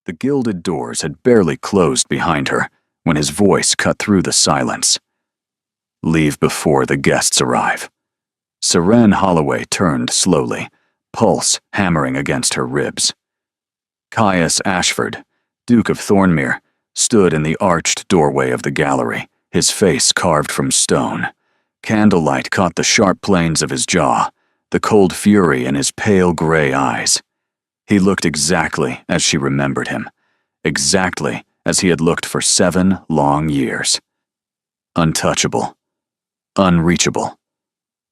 The gilded doors had barely closed behind her when his voice cut through the silence. "Leave before the guests arrive." Seren Holloway turned slowly, pulse hammering against her ribs. Caius Ashford, Duke of Thornmere, stood in the arched doorway of the gallery, his face carved from stone. Candlelight caught the sharp planes of his jaw, the cold fury in his pale gray eyes. He looked exactly as she remembered him, exactly as he had looked for 7 long years. Untouchable, unreachable,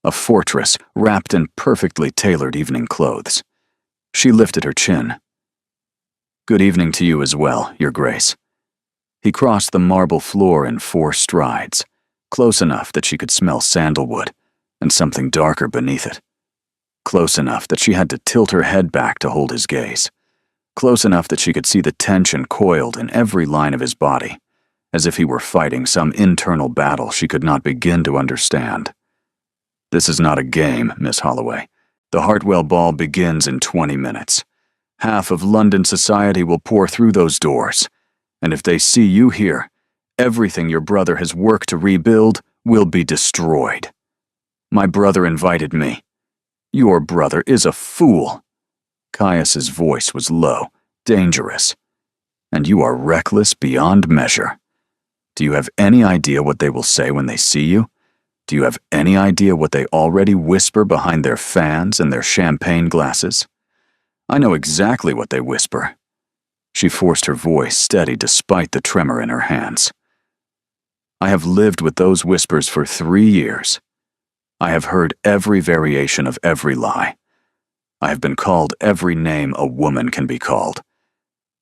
a fortress wrapped in perfectly tailored evening clothes. She lifted her chin. "Good evening to you as well, Your Grace." He crossed the marble floor in 4 strides, close enough that she could smell sandalwood and something darker beneath it. Close enough that she had to tilt her head back to hold his gaze. Close enough that she could see the tension coiled in every line of his body, as if he were fighting some internal battle she could not begin to understand. "This is not a game, Miss Holloway. The Hartwell Ball begins in 20 minutes. Half of London society will pour through those doors, and if they see you here, everything your brother has worked to rebuild will be destroyed. My brother invited me. Your brother is a fool." Caius's voice was low, dangerous. "And you are reckless beyond measure. Do you have any idea what they will say when they see you? Do you have any idea what they already whisper behind their fans and their champagne glasses?" "I know exactly what they whisper." She forced her voice steady despite the tremor in her hands. "I have lived with those whispers for 3 years. I have heard every variation of every lie. I have been called every name a woman can be called.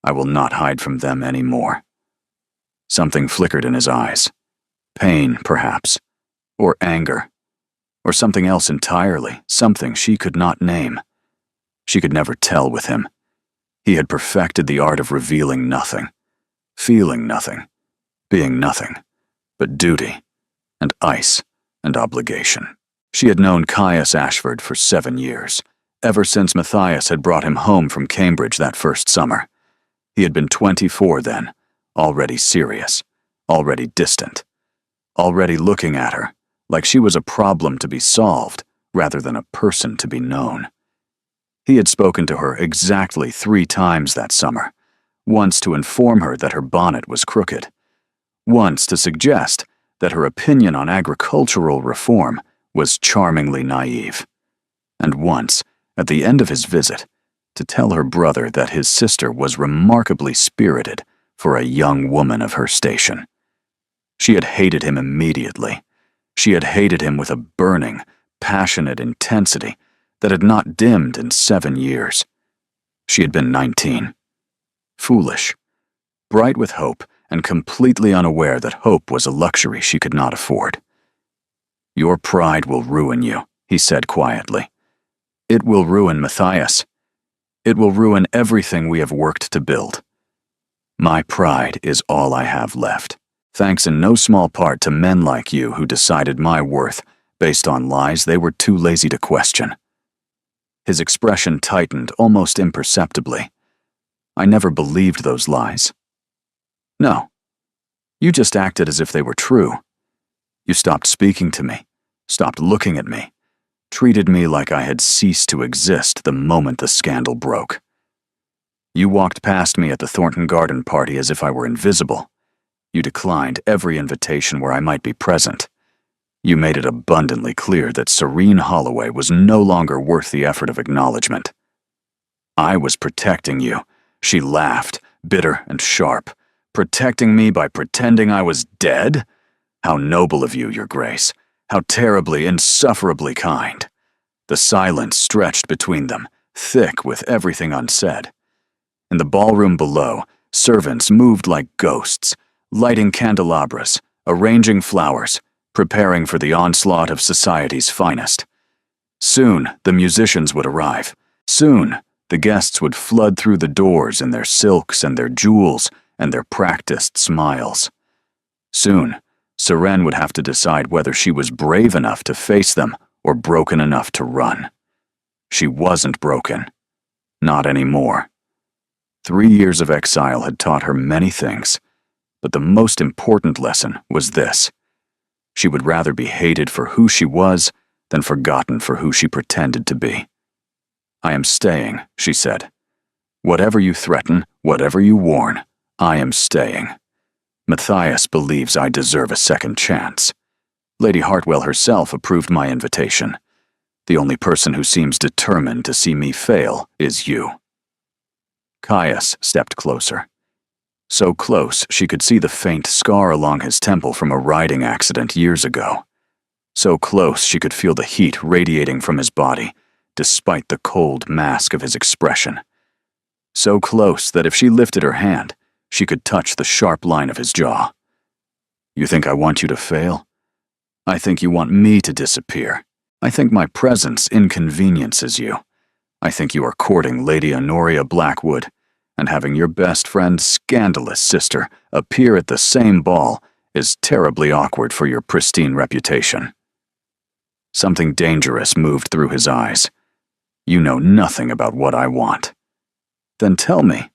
I will not hide from them any more." Something flickered in his eyes. Pain, perhaps, or anger, or something else entirely, something she could not name. She could never tell with him. He had perfected the art of revealing nothing, feeling nothing, being nothing, but duty, and ice, and obligation. She had known Caius Ashford for 7 years, ever since Matthias had brought him home from Cambridge that first summer. He had been 24 then, already serious, already distant, already looking at her like she was a problem to be solved rather than a person to be known. He had spoken to her exactly 3 times that summer, once to inform her that her bonnet was crooked, once to suggest that her opinion on agricultural reform was charmingly naive, and once, at the end of his visit, to tell her brother that his sister was remarkably spirited for a young woman of her station. She had hated him immediately. She had hated him with a burning, passionate intensity that had not dimmed in 7 years. She had been 19. Foolish, bright with hope, and completely unaware that hope was a luxury she could not afford. "Your pride will ruin you," he said quietly. "It will ruin Matthias. It will ruin everything we have worked to build. My pride is all I have left, thanks in no small part to men like you who decided my worth based on lies they were too lazy to question." His expression tightened almost imperceptibly. "I never believed those lies." "No. You just acted as if they were true. You stopped speaking to me, stopped looking at me, treated me like I had ceased to exist the moment the scandal broke. You walked past me at the Thornton Garden party as if I were invisible. You declined every invitation where I might be present. You made it abundantly clear that Serene Holloway was no longer worth the effort of acknowledgement. I was protecting you." She laughed, bitter and sharp. "Protecting me by pretending I was dead? How noble of you, Your Grace. How terribly, insufferably kind." The silence stretched between them, thick with everything unsaid. In the ballroom below, servants moved like ghosts, lighting candelabras, arranging flowers, preparing for the onslaught of society's finest. Soon, the musicians would arrive. Soon, the guests would flood through the doors in their silks and their jewels and their practiced smiles. Soon, Seren would have to decide whether she was brave enough to face them or broken enough to run. She wasn't broken. Not anymore. 3 years of exile had taught her many things, but the most important lesson was this. She would rather be hated for who she was than forgotten for who she pretended to be. "I am staying," she said. "Whatever you threaten, whatever you warn, I am staying. Matthias believes I deserve a second chance. Lady Hartwell herself approved my invitation. The only person who seems determined to see me fail is you." Caius stepped closer. So close she could see the faint scar along his temple from a riding accident years ago. So close she could feel the heat radiating from his body, despite the cold mask of his expression. So close that if she lifted her hand, she could touch the sharp line of his jaw. "You think I want you to fail? I think you want me to disappear. I think my presence inconveniences you. I think you are courting Lady Honoria Blackwood, and having your best friend's scandalous sister appear at the same ball is terribly awkward for your pristine reputation." Something dangerous moved through his eyes. "You know nothing about what I want." "Then tell me."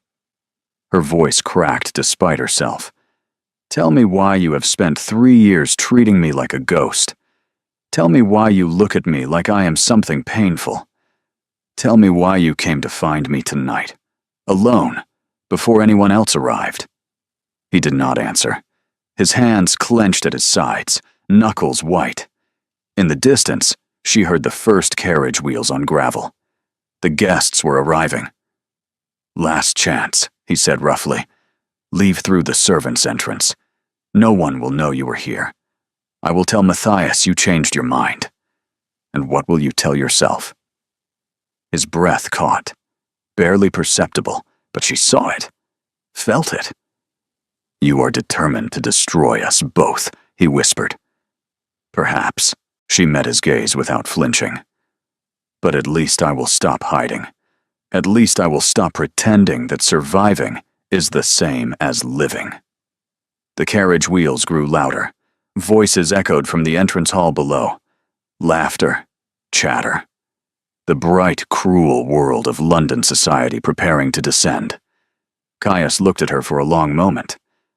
Her voice cracked despite herself. "Tell me why you have spent 3 years treating me like a ghost. Tell me why you look at me like I am something painful. Tell me why you came to find me tonight, alone, before anyone else arrived." He did not answer. His hands clenched at his sides, knuckles white. In the distance, she heard the first carriage wheels on gravel. The guests were arriving. "Last chance," he said roughly. "Leave through the servants' entrance. No one will know you were here. I will tell Matthias you changed your mind. And what will you tell yourself?" His breath caught. Barely perceptible, but she saw it. Felt it. "You are determined to destroy us both," he whispered. "Perhaps." She met his gaze without flinching. "But at least I will stop hiding. At least I will stop pretending that surviving is the same as living." The carriage wheels grew louder. Voices echoed from the entrance hall below. Laughter, chatter. The bright, cruel world of London society preparing to descend. Caius looked at her for a long moment.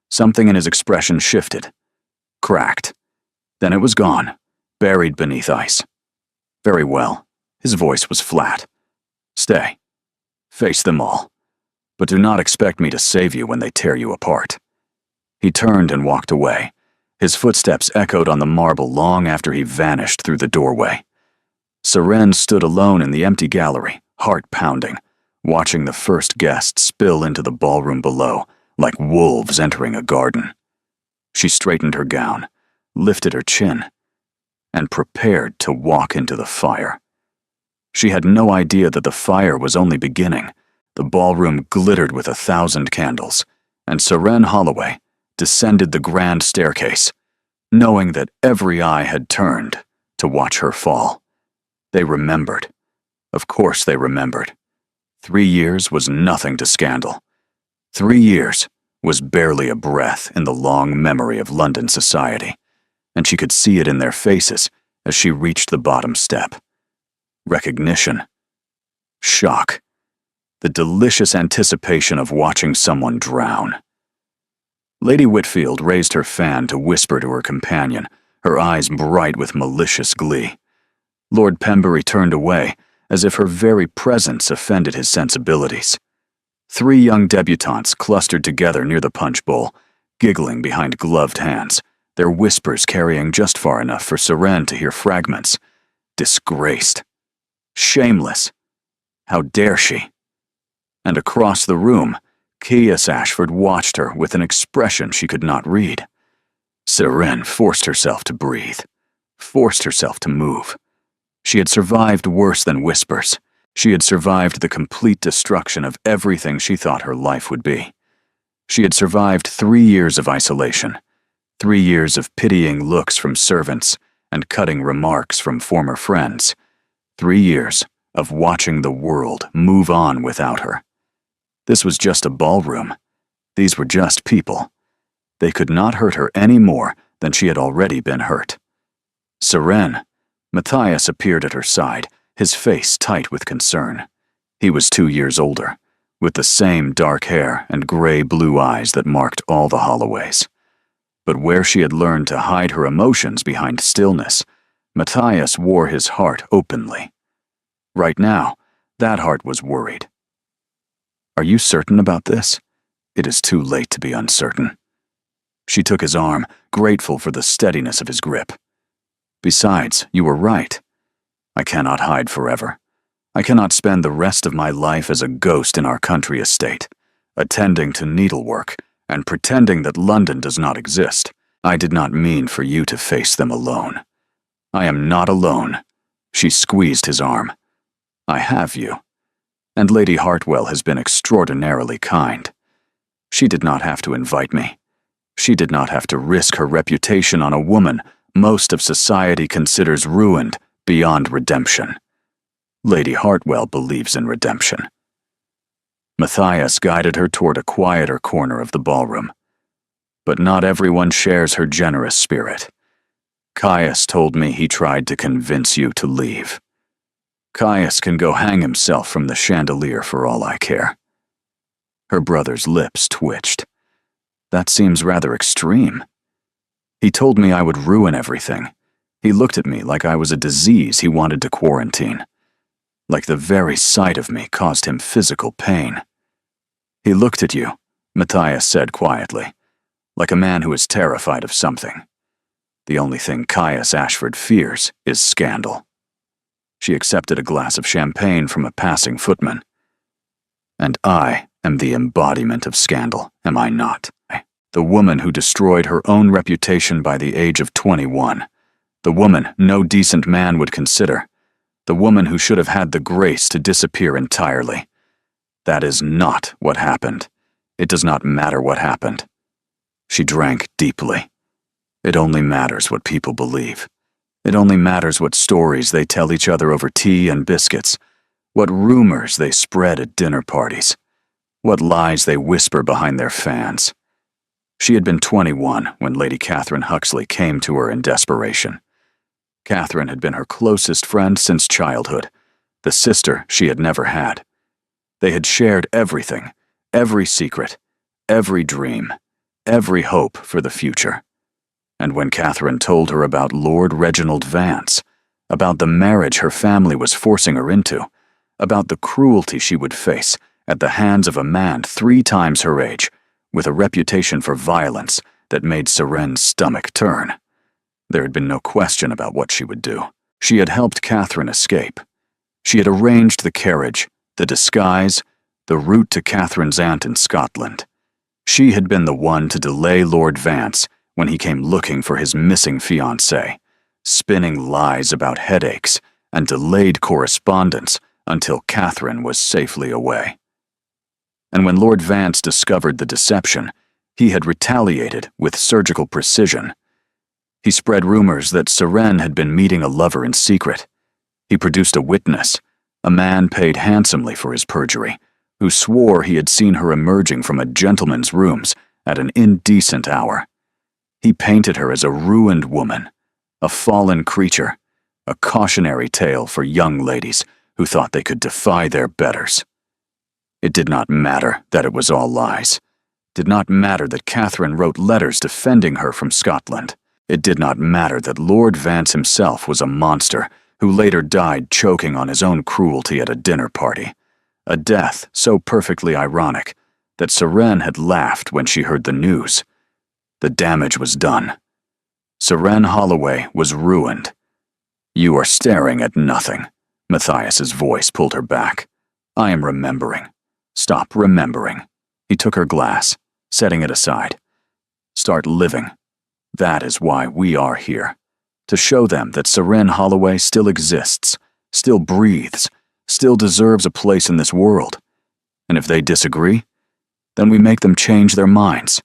Something in his expression shifted. Cracked. Then it was gone, buried beneath ice. "Very well." His voice was flat. "Stay. Face them all. But do not expect me to save you when they tear you apart." He turned and walked away. His footsteps echoed on the marble long after he vanished through the doorway. Seren stood alone in the empty gallery, heart pounding, watching the first guests spill into the ballroom below, like wolves entering a garden. She straightened her gown, lifted her chin, and prepared to walk into the fire. She had no idea that the fire was only beginning. The ballroom glittered with 1,000 candles, and Seren Holloway descended the grand staircase, knowing that every eye had turned to watch her fall. They remembered. Of course they remembered. 3 years was nothing to scandal. 3 years was barely a breath in the long memory of London society, and she could see it in their faces as she reached the bottom step. Recognition. Shock. The delicious anticipation of watching someone drown. Lady Whitfield raised her fan to whisper to her companion, her eyes bright with malicious glee. Lord Pembury turned away, as if her very presence offended his sensibilities. 3 young debutantes clustered together near the punch bowl, giggling behind gloved hands, their whispers carrying just far enough for Seren to hear fragments. Disgraced. Shameless. How dare she? And across the room, Caius Ashford watched her with an expression she could not read. Seren forced herself to breathe, forced herself to move. She had survived worse than whispers. She had survived the complete destruction of everything she thought her life would be. She had survived 3 years of isolation, 3 years of pitying looks from servants and cutting remarks from former friends, 3 years of watching the world move on without her. This was just a ballroom. These were just people. They could not hurt her any more than she had already been hurt. Seren. Matthias appeared at her side, his face tight with concern. He was 2 years older, with the same dark hair and gray-blue eyes that marked all the Holloways. But where she had learned to hide her emotions behind stillness, Matthias wore his heart openly. Right now, that heart was worried. "Are you certain about this? It is too late to be uncertain." She took his arm, grateful for the steadiness of his grip. "Besides, you were right. I cannot hide forever. I cannot spend the rest of my life as a ghost in our country estate, attending to needlework and pretending that London does not exist. I did not mean for you to face them alone. I am not alone." She squeezed his arm. "I have you. And Lady Hartwell has been extraordinarily kind. She did not have to invite me. She did not have to risk her reputation on a woman most of society considers ruined beyond redemption. Lady Hartwell believes in redemption." Matthias guided her toward a quieter corner of the ballroom. "But not everyone shares her generous spirit. Caius told me he tried to convince you to leave. Caius can go hang himself from the chandelier for all I care." Her brother's lips twitched. "That seems rather extreme. He told me I would ruin everything. He looked at me like I was a disease he wanted to quarantine. Like the very sight of me caused him physical pain." "He looked at you," Matthias said quietly, "like a man who is terrified of something. The only thing Caius Ashford fears is scandal." She accepted a glass of champagne from a passing footman. "And I am the embodiment of scandal, am I not? The woman who destroyed her own reputation by the age of 21. The woman no decent man would consider. The woman who should have had the grace to disappear entirely. That is not what happened. It does not matter what happened." She drank deeply. "It only matters what people believe. It only matters what stories they tell each other over tea and biscuits, what rumors they spread at dinner parties, what lies they whisper behind their fans." She had been 21 when Lady Catherine Huxley came to her in desperation. Catherine had been her closest friend since childhood, the sister she had never had. They had shared everything, every secret, every dream, every hope for the future. And when Catherine told her about Lord Reginald Vance, about the marriage her family was forcing her into, about the cruelty she would face at the hands of a man 3 times her age, with a reputation for violence that made Seren's stomach turn, there had been no question about what she would do. She had helped Catherine escape. She had arranged the carriage, the disguise, the route to Catherine's aunt in Scotland. She had been the one to delay Lord Vance when he came looking for his missing fiancée, spinning lies about headaches and delayed correspondence until Catherine was safely away. And when Lord Vance discovered the deception, he had retaliated with surgical precision. He spread rumors that Seren had been meeting a lover in secret. He produced a witness, a man paid handsomely for his perjury, who swore he had seen her emerging from a gentleman's rooms at an indecent hour. He painted her as a ruined woman, a fallen creature, a cautionary tale for young ladies who thought they could defy their betters. It did not matter that it was all lies. It did not matter that Catherine wrote letters defending her from Scotland. It did not matter that Lord Vance himself was a monster who later died choking on his own cruelty at a dinner party, a death so perfectly ironic that Seren had laughed when she heard the news. The damage was done. Seren Holloway was ruined. "You are staring at nothing." Matthias's voice pulled her back. "I am remembering. Stop remembering." He took her glass, setting it aside. "Start living. That is why we are here. To show them that Seren Holloway still exists, still breathes, still deserves a place in this world. And if they disagree, then we make them change their minds.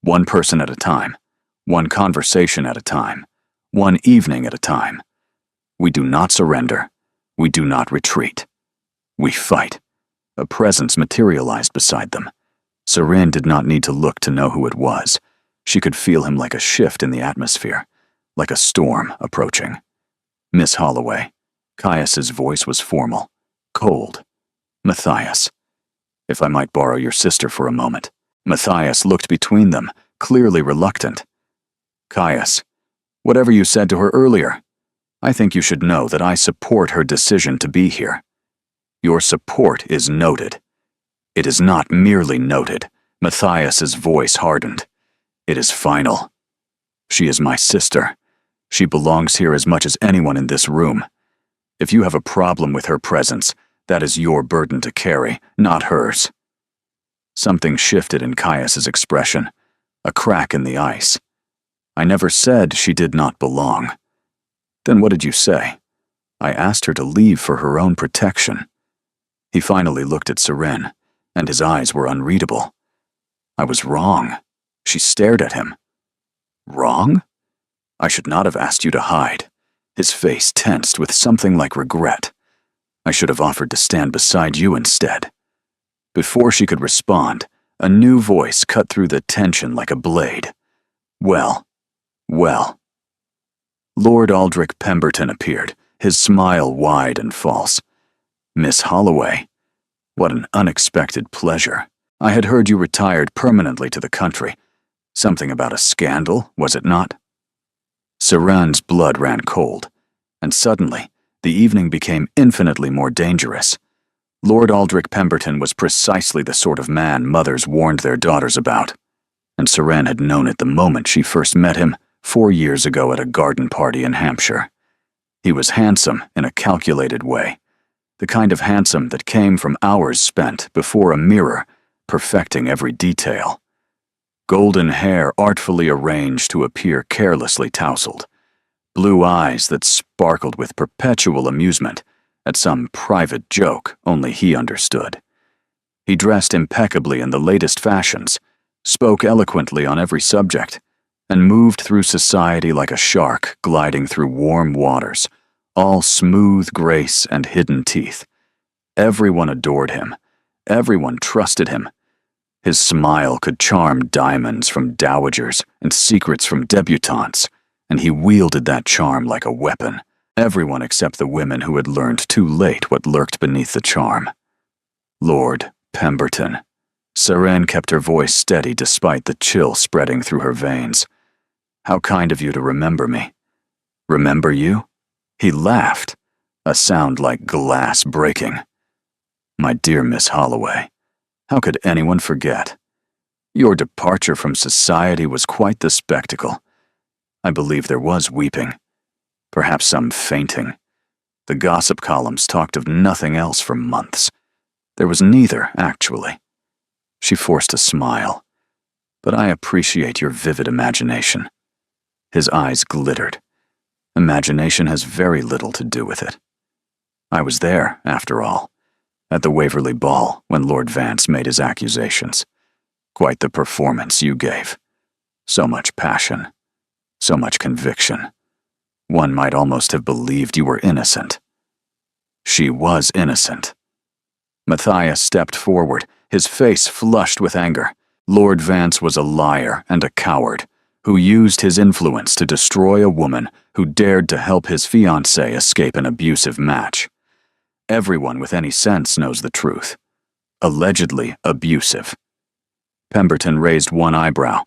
One person at a time, one conversation at a time, one evening at a time. We do not surrender. We do not retreat. We fight." A presence materialized beside them. Seren did not need to look to know who it was. She could feel him like a shift in the atmosphere, like a storm approaching. "Miss Holloway." Caius's voice was formal, cold. "Matthias." If I might borrow your sister for a moment." Matthias looked between them, clearly reluctant. "Caius, whatever you said to her earlier, I think you should know that I support her decision to be here. Your support is noted. It is not merely noted." Matthias's voice hardened. "It is final. She is my sister. She belongs here as much as anyone in this room. If you have a problem with her presence, that is your burden to carry, not hers." Something shifted in Caius's expression, a crack in the ice. "I never said she did not belong." "Then what did you say?" "I asked her to leave for her own protection." He finally looked at Seren, and his eyes were unreadable. "I was wrong." She stared at him. "Wrong? I should not have asked you to hide." His face tensed with something like regret. "I should have offered to stand beside you instead." Before she could respond, a new voice cut through the tension like a blade. Well. Lord Aldrich Pemberton appeared, his smile wide and false. "Miss Holloway, what an unexpected pleasure. I had heard you retired permanently to the country. Something about a scandal, was it not?" Seren's blood ran cold, and suddenly, the evening became infinitely more dangerous. Lord Aldrich Pemberton was precisely the sort of man mothers warned their daughters about, and Seren had known it the moment she first met him 4 years ago at a garden party in Hampshire. He was handsome in a calculated way, the kind of handsome that came from hours spent before a mirror, perfecting every detail. Golden hair artfully arranged to appear carelessly tousled, blue eyes that sparkled with perpetual amusement at some private joke only he understood. He dressed impeccably in the latest fashions, spoke eloquently on every subject, and moved through society like a shark gliding through warm waters, all smooth grace and hidden teeth. Everyone adored him. Everyone trusted him. His smile could charm diamonds from dowagers and secrets from debutantes, and he wielded that charm like a weapon. Everyone except the women who had learned too late what lurked beneath the charm. Lord Pemberton. Seren kept her voice steady despite the chill spreading through her veins. "How kind of you to remember me." "Remember you?" He laughed, a sound like glass breaking. "My dear Miss Holloway, how could anyone forget? Your departure from society was quite the spectacle. I believe there was weeping, perhaps some fainting. The gossip columns talked of nothing else for months. There was neither, actually." She forced a smile. "But I appreciate your vivid imagination." His eyes glittered. "Imagination has very little to do with it. I was there, after all, at the Waverley Ball when Lord Vance made his accusations. Quite the performance you gave. So much passion, so much conviction. One might almost have believed you were innocent." She was innocent. Matthias stepped forward, his face flushed with anger. Lord Vance was a liar and a coward, who used his influence to destroy a woman who dared to help his fiancée escape an abusive match. Everyone with any sense knows the truth. Allegedly abusive. Pemberton raised one eyebrow.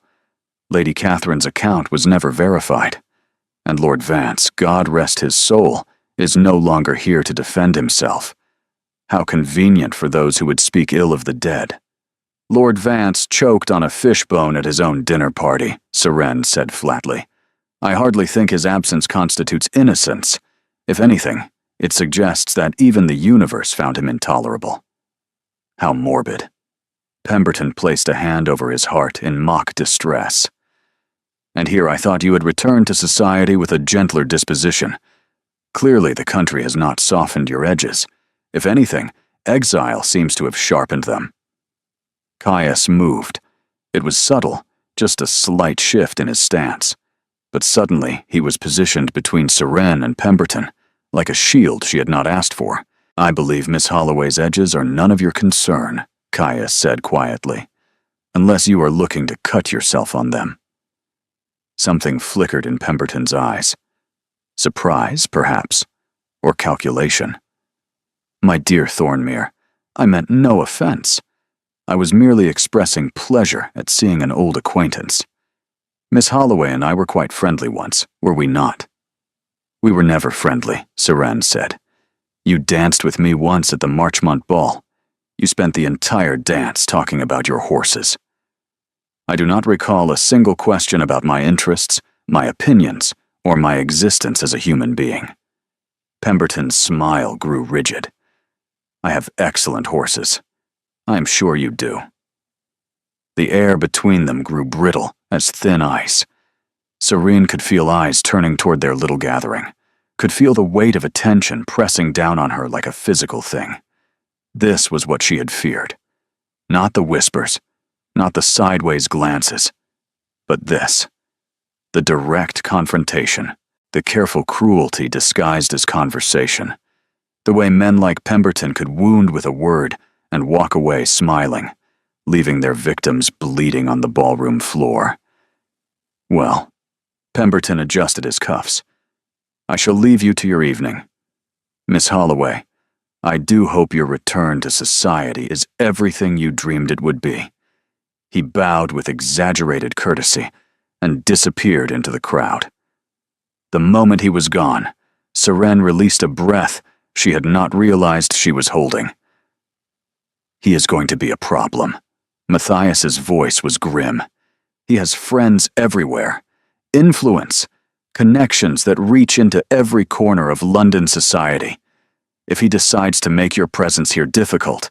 Lady Catherine's account was never verified, and Lord Vance, God rest his soul, is no longer here to defend himself. How convenient for those who would speak ill of the dead. Lord Vance choked on a fishbone at his own dinner party, Seren said flatly. "I hardly think his absence constitutes innocence. If anything, it suggests that even the universe found him intolerable." How morbid. Pemberton placed a hand over his heart in mock distress. "And here I thought you had returned to society with a gentler disposition. Clearly the country has not softened your edges. If anything, exile seems to have sharpened them." Caius moved. It was subtle, just a slight shift in his stance. But suddenly he was positioned between Seren and Pemberton, like a shield she had not asked for. "I believe Miss Holloway's edges are none of your concern," Caius said quietly, "unless you are looking to cut yourself on them." Something flickered in Pemberton's eyes. Surprise, perhaps, or calculation. "My dear Thornmere, I meant no offense. I was merely expressing pleasure at seeing an old acquaintance. Miss Holloway and I were quite friendly once, were we not? We were never friendly, Seren said. You danced with me once at the Marchmont ball. You spent the entire dance talking about your horses. I do not recall a single question about my interests, my opinions, or my existence as a human being. Pemberton's smile grew rigid. I have excellent horses. I am sure you do. The air between them grew brittle as thin ice. Serene could feel eyes turning toward their little gathering, could feel the weight of attention pressing down on her like a physical thing. This was what she had feared. Not the whispers, not the sideways glances, but this. The direct confrontation, the careful cruelty disguised as conversation. The way men like Pemberton could wound with a word and walk away smiling, leaving their victims bleeding on the ballroom floor. Well, Pemberton adjusted his cuffs. I shall leave you to your evening. Miss Holloway, I do hope your return to society is everything you dreamed it would be. He bowed with exaggerated courtesy and disappeared into the crowd. The moment he was gone, Seren released a breath she had not realized she was holding. He is going to be a problem. Matthias's voice was grim. He has friends everywhere, influence, connections that reach into every corner of London society. If he decides to make your presence here difficult,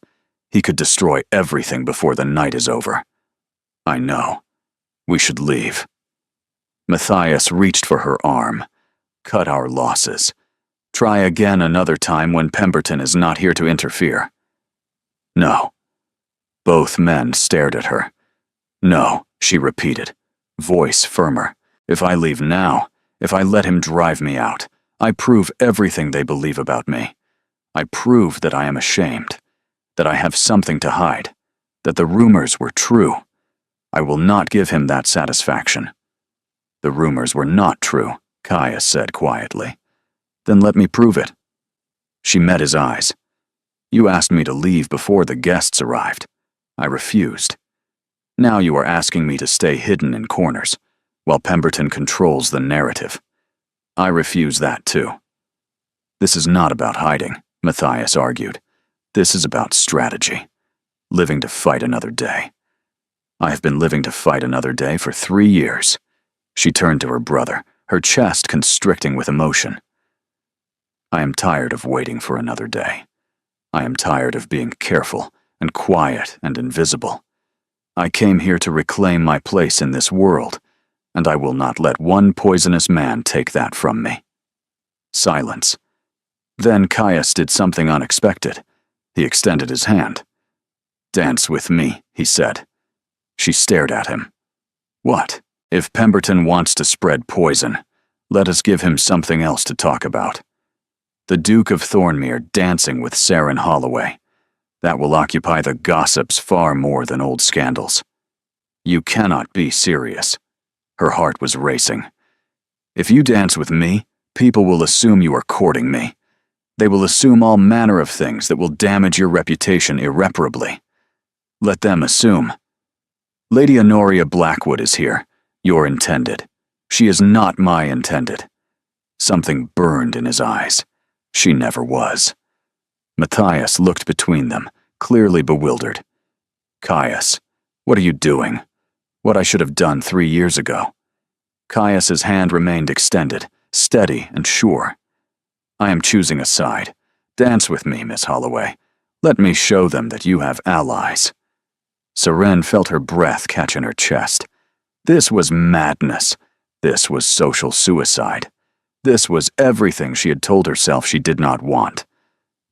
he could destroy everything before the night is over. I know. We should leave. Matthias reached for her arm. Cut our losses. Try again another time when Pemberton is not here to interfere. No. Both men stared at her. No, she repeated, voice firmer. If I leave now, if I let him drive me out, I prove everything they believe about me. I prove that I am ashamed, that I have something to hide, that the rumors were true. I will not give him that satisfaction. The rumors were not true, Caius said quietly. Then let me prove it. She met his eyes. You asked me to leave before the guests arrived. I refused. Now you are asking me to stay hidden in corners, while Pemberton controls the narrative. I refuse that too. This is not about hiding, Matthias argued. This is about strategy. Living to fight another day. I have been living to fight another day for 3 years. She turned to her brother, her chest constricting with emotion. I am tired of waiting for another day. I am tired of being careful and quiet and invisible. I came here to reclaim my place in this world, and I will not let one poisonous man take that from me. Silence. Then Caius did something unexpected. He extended his hand. Dance with me, he said. She stared at him. What? If Pemberton wants to spread poison, let us give him something else to talk about. The Duke of Thornmere dancing with Seren Holloway. That will occupy the gossips far more than old scandals. You cannot be serious. Her heart was racing. If you dance with me, people will assume you are courting me. They will assume all manner of things that will damage your reputation irreparably. Let them assume. Lady Honoria Blackwood is here, your intended. She is not my intended. Something burned in his eyes. She never was. Matthias looked between them, clearly bewildered. Caius, what are you doing? What I should have done 3 years ago. Caius's hand remained extended, steady and sure. I am choosing a side. Dance with me, Miss Holloway. Let me show them that you have allies. Seren felt her breath catch in her chest. This was madness. This was social suicide. This was everything she had told herself she did not want.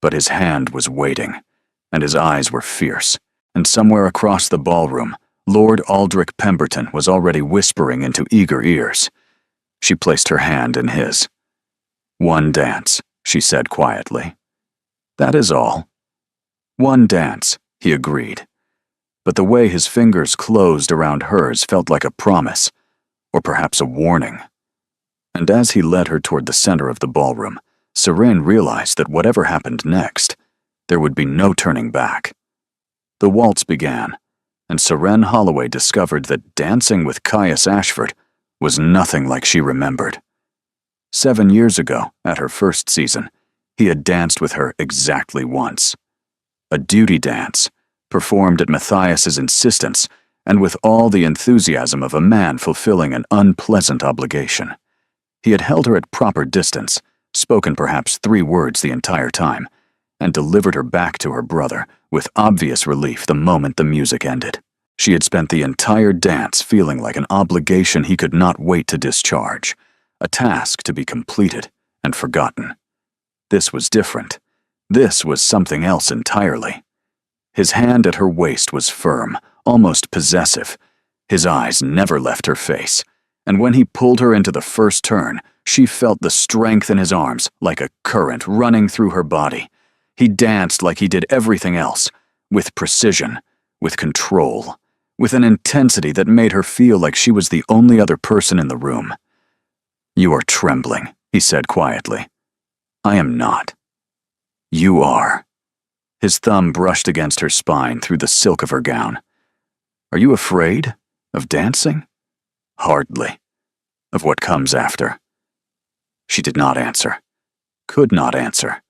But his hand was waiting, and his eyes were fierce, and somewhere across the ballroom, Lord Aldrich Pemberton was already whispering into eager ears. She placed her hand in his. One dance, she said quietly. That is all. One dance, he agreed. But the way his fingers closed around hers felt like a promise, or perhaps a warning. And as he led her toward the center of the ballroom, Seren realized that whatever happened next, there would be no turning back. The waltz began, and Seren Holloway discovered that dancing with Caius Ashford was nothing like she remembered. 7 years ago, at her first season, he had danced with her exactly once. A duty dance, performed at Matthias's insistence and with all the enthusiasm of a man fulfilling an unpleasant obligation. He had held her at proper distance, spoken perhaps 3 words the entire time, and delivered her back to her brother with obvious relief the moment the music ended. She had spent the entire dance feeling like an obligation he could not wait to discharge, a task to be completed and forgotten. This was different. This was something else entirely. His hand at her waist was firm, almost possessive. His eyes never left her face, and when he pulled her into the first turn, she felt the strength in his arms like a current running through her body. He danced like he did everything else, with precision, with control, with an intensity that made her feel like she was the only other person in the room. "You are trembling," he said quietly. "I am not. You are." His thumb brushed against her spine through the silk of her gown. "Are you afraid of dancing?" "Hardly. Of what comes after." She did not answer. Could not answer.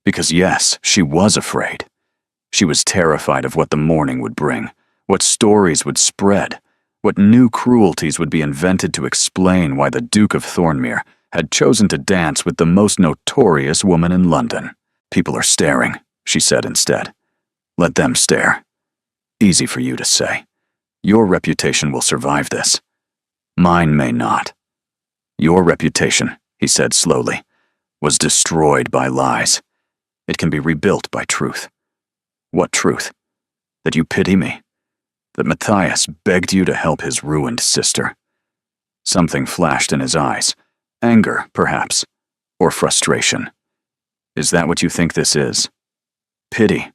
Because yes, she was afraid. She was terrified of what the morning would bring, what stories would spread, what new cruelties would be invented to explain why the Duke of Thornmere had chosen to dance with the most notorious woman in London. "People are staring," she said instead. "Let them stare. Easy for you to say. Your reputation will survive this. Mine may not. Your reputation," he said slowly, "was destroyed by lies. It can be rebuilt by truth." "What truth? That you pity me? That Matthias begged you to help his ruined sister?" Something flashed in his eyes. Anger, perhaps, or frustration. "Is that what you think this is? Pity?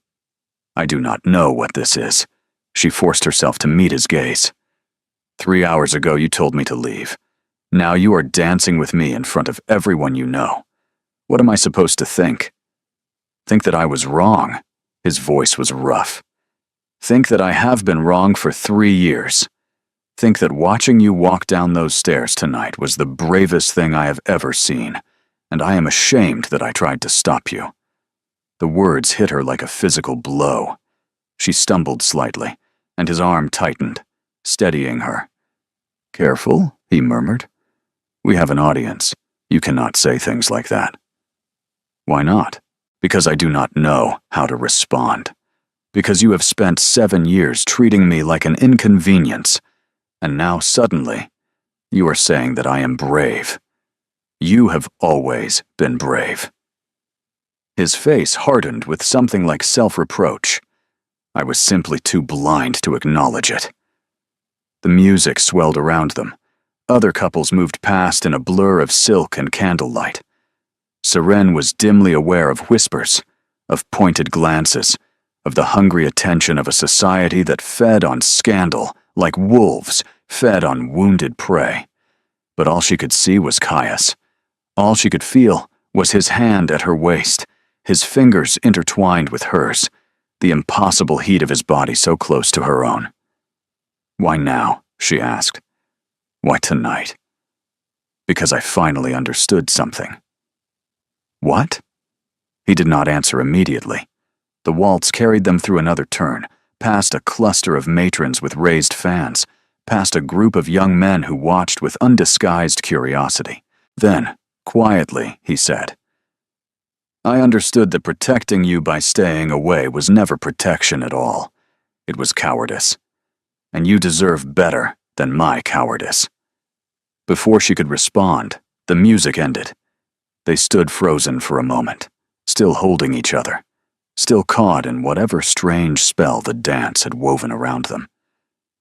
I do not know what this is." She forced herself to meet his gaze. 3 hours ago you told me to leave. Now you are dancing with me in front of everyone you know. What am I supposed to think? Think that I was wrong?" His voice was rough. "Think that I have been wrong for 3 years. Think that watching you walk down those stairs tonight was the bravest thing I have ever seen, and I am ashamed that I tried to stop you." The words hit her like a physical blow. She stumbled slightly, and his arm tightened, steadying her. "Careful," he murmured. "We have an audience. You cannot say things like that." "Why not?" "Because I do not know how to respond. Because you have spent 7 years treating me like an inconvenience, and now suddenly, you are saying that I am brave. You have always been brave." His face hardened with something like self-reproach. "I was simply too blind to acknowledge it." The music swelled around them. Other couples moved past in a blur of silk and candlelight. Seren was dimly aware of whispers, of pointed glances, of the hungry attention of a society that fed on scandal, like wolves fed on wounded prey. But all she could see was Caius. All she could feel was his hand at her waist, his fingers intertwined with hers, the impossible heat of his body so close to her own. "Why now?" she asked. "Why tonight?" "Because I finally understood something." "What?" He did not answer immediately. The waltz carried them through another turn, past a cluster of matrons with raised fans, past a group of young men who watched with undisguised curiosity. Then, quietly, he said, "I understood that protecting you by staying away was never protection at all. It was cowardice. And you deserve better than my cowardice." Before she could respond, the music ended. They stood frozen for a moment, still holding each other, still caught in whatever strange spell the dance had woven around them.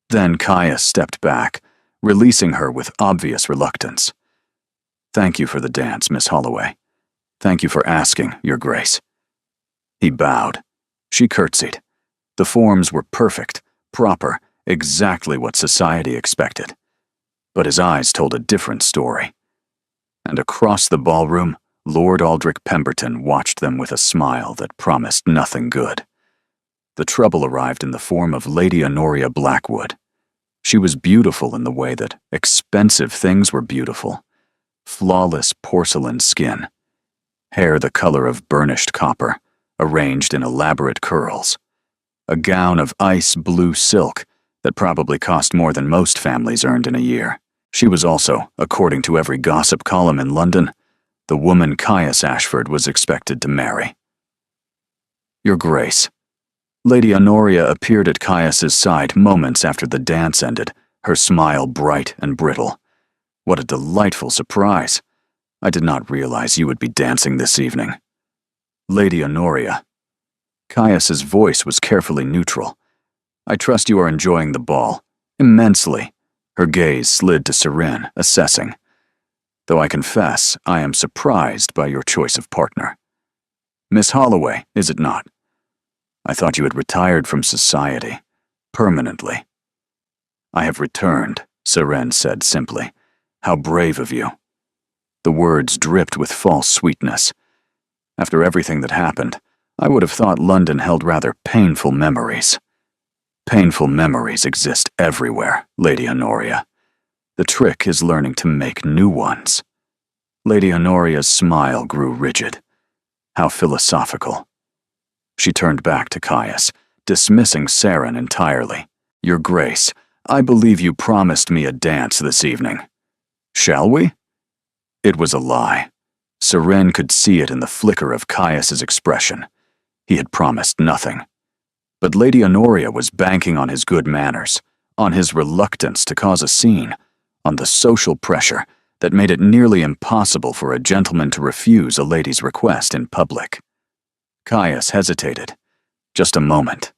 Then Caius stepped back, releasing her with obvious reluctance. "Thank you for the dance, Miss Holloway. Thank you for asking, Your Grace." He bowed. She curtsied. The forms were perfect, proper, exactly what society expected. But his eyes told a different story. And across the ballroom, Lord Aldrich Pemberton watched them with a smile that promised nothing good. the trouble arrived in the form of Lady Honoria Blackwood. She was beautiful in the way that expensive things were beautiful. Flawless porcelain skin, hair the color of burnished copper, arranged in elaborate curls, a gown of ice blue silk that probably cost more than most families earned in a year. She was also, according to every gossip column in London, the woman Caius Ashford was expected to marry. Your Grace. Lady Honoria appeared at Caius's side moments after the dance ended, her smile bright and brittle. What a delightful surprise. I did not realize you would be dancing this evening. Lady Honoria. Caius's voice was carefully neutral. I trust you are enjoying the ball. Immensely. Her gaze slid to Seren, assessing. Though I confess, I am surprised by your choice of partner. Miss Holloway, is it not? I thought you had retired from society. Permanently. I have returned, Seren said simply. How brave of you. The words dripped with false sweetness. After everything that happened, I would have thought London held rather painful memories. Painful memories exist everywhere, Lady Honoria. The trick is learning to make new ones. Lady Honoria's smile grew rigid. How philosophical. She turned back to Caius, dismissing Seren entirely. Your Grace, I believe you promised me a dance this evening. Shall we? It was a lie. Seren could see it in the flicker of Caius's expression. He had promised nothing. But Lady Honoria was banking on his good manners, on his reluctance to cause a scene, on the social pressure that made it nearly impossible for a gentleman to refuse a lady's request in public. Caius hesitated. Just a moment.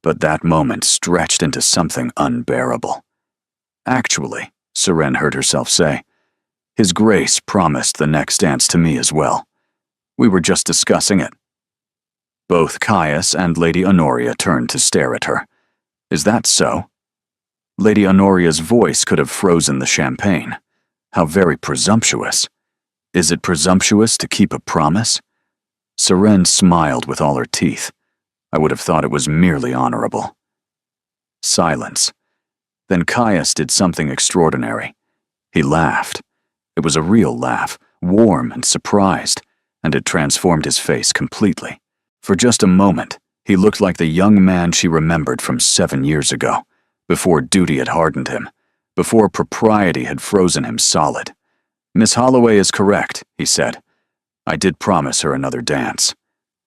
But that moment stretched into something unbearable. Actually, Seren heard herself say, His Grace promised the next dance to me as well. We were just discussing it. Both Caius and Lady Honoria turned to stare at her. Is that so? Lady Honoria's voice could have frozen the champagne. How very presumptuous. Is it presumptuous to keep a promise? Seren smiled with all her teeth. I would have thought it was merely honorable. Silence. Then Caius did something extraordinary. He laughed. It was a real laugh, warm and surprised, and it transformed his face completely. For just a moment, he looked like the young man she remembered from 7 years ago, before duty had hardened him, before propriety had frozen him solid. Miss Holloway is correct, he said. I did promise her another dance.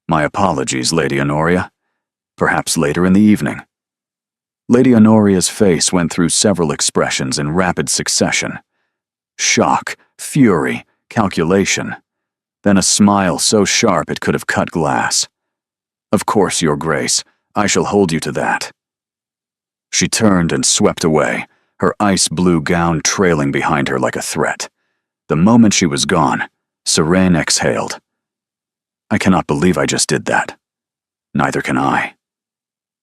My apologies, Lady Honoria. Perhaps later in the evening. Lady Honoria's face went through several expressions in rapid succession. Shock, fury, calculation. Then a smile so sharp it could have cut glass. Of course, Your Grace, I shall hold you to that. She turned and swept away, her ice blue gown trailing behind her like a threat. The moment she was gone, Seren exhaled. I cannot believe I just did that. Neither can I.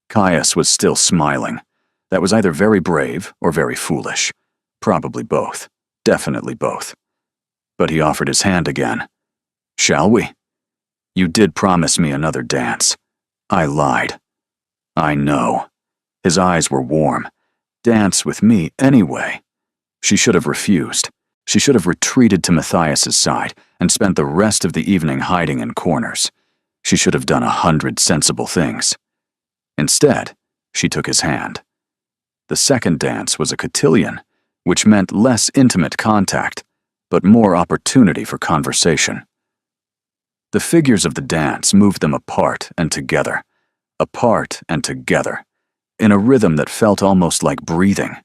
Caius was still smiling. That was either very brave or very foolish. Probably both. Definitely both. But he offered his hand again. Shall we? You did promise me another dance. I lied. I know. His eyes were warm. Dance with me anyway. She should have refused. She should have retreated to Matthias's side and spent the rest of the evening hiding in corners. She should have done 100 sensible things. Instead, she took his hand. The second dance was a cotillion, which meant less intimate contact, but more opportunity for conversation. The figures of the dance moved them apart and together, in a rhythm that felt almost like breathing.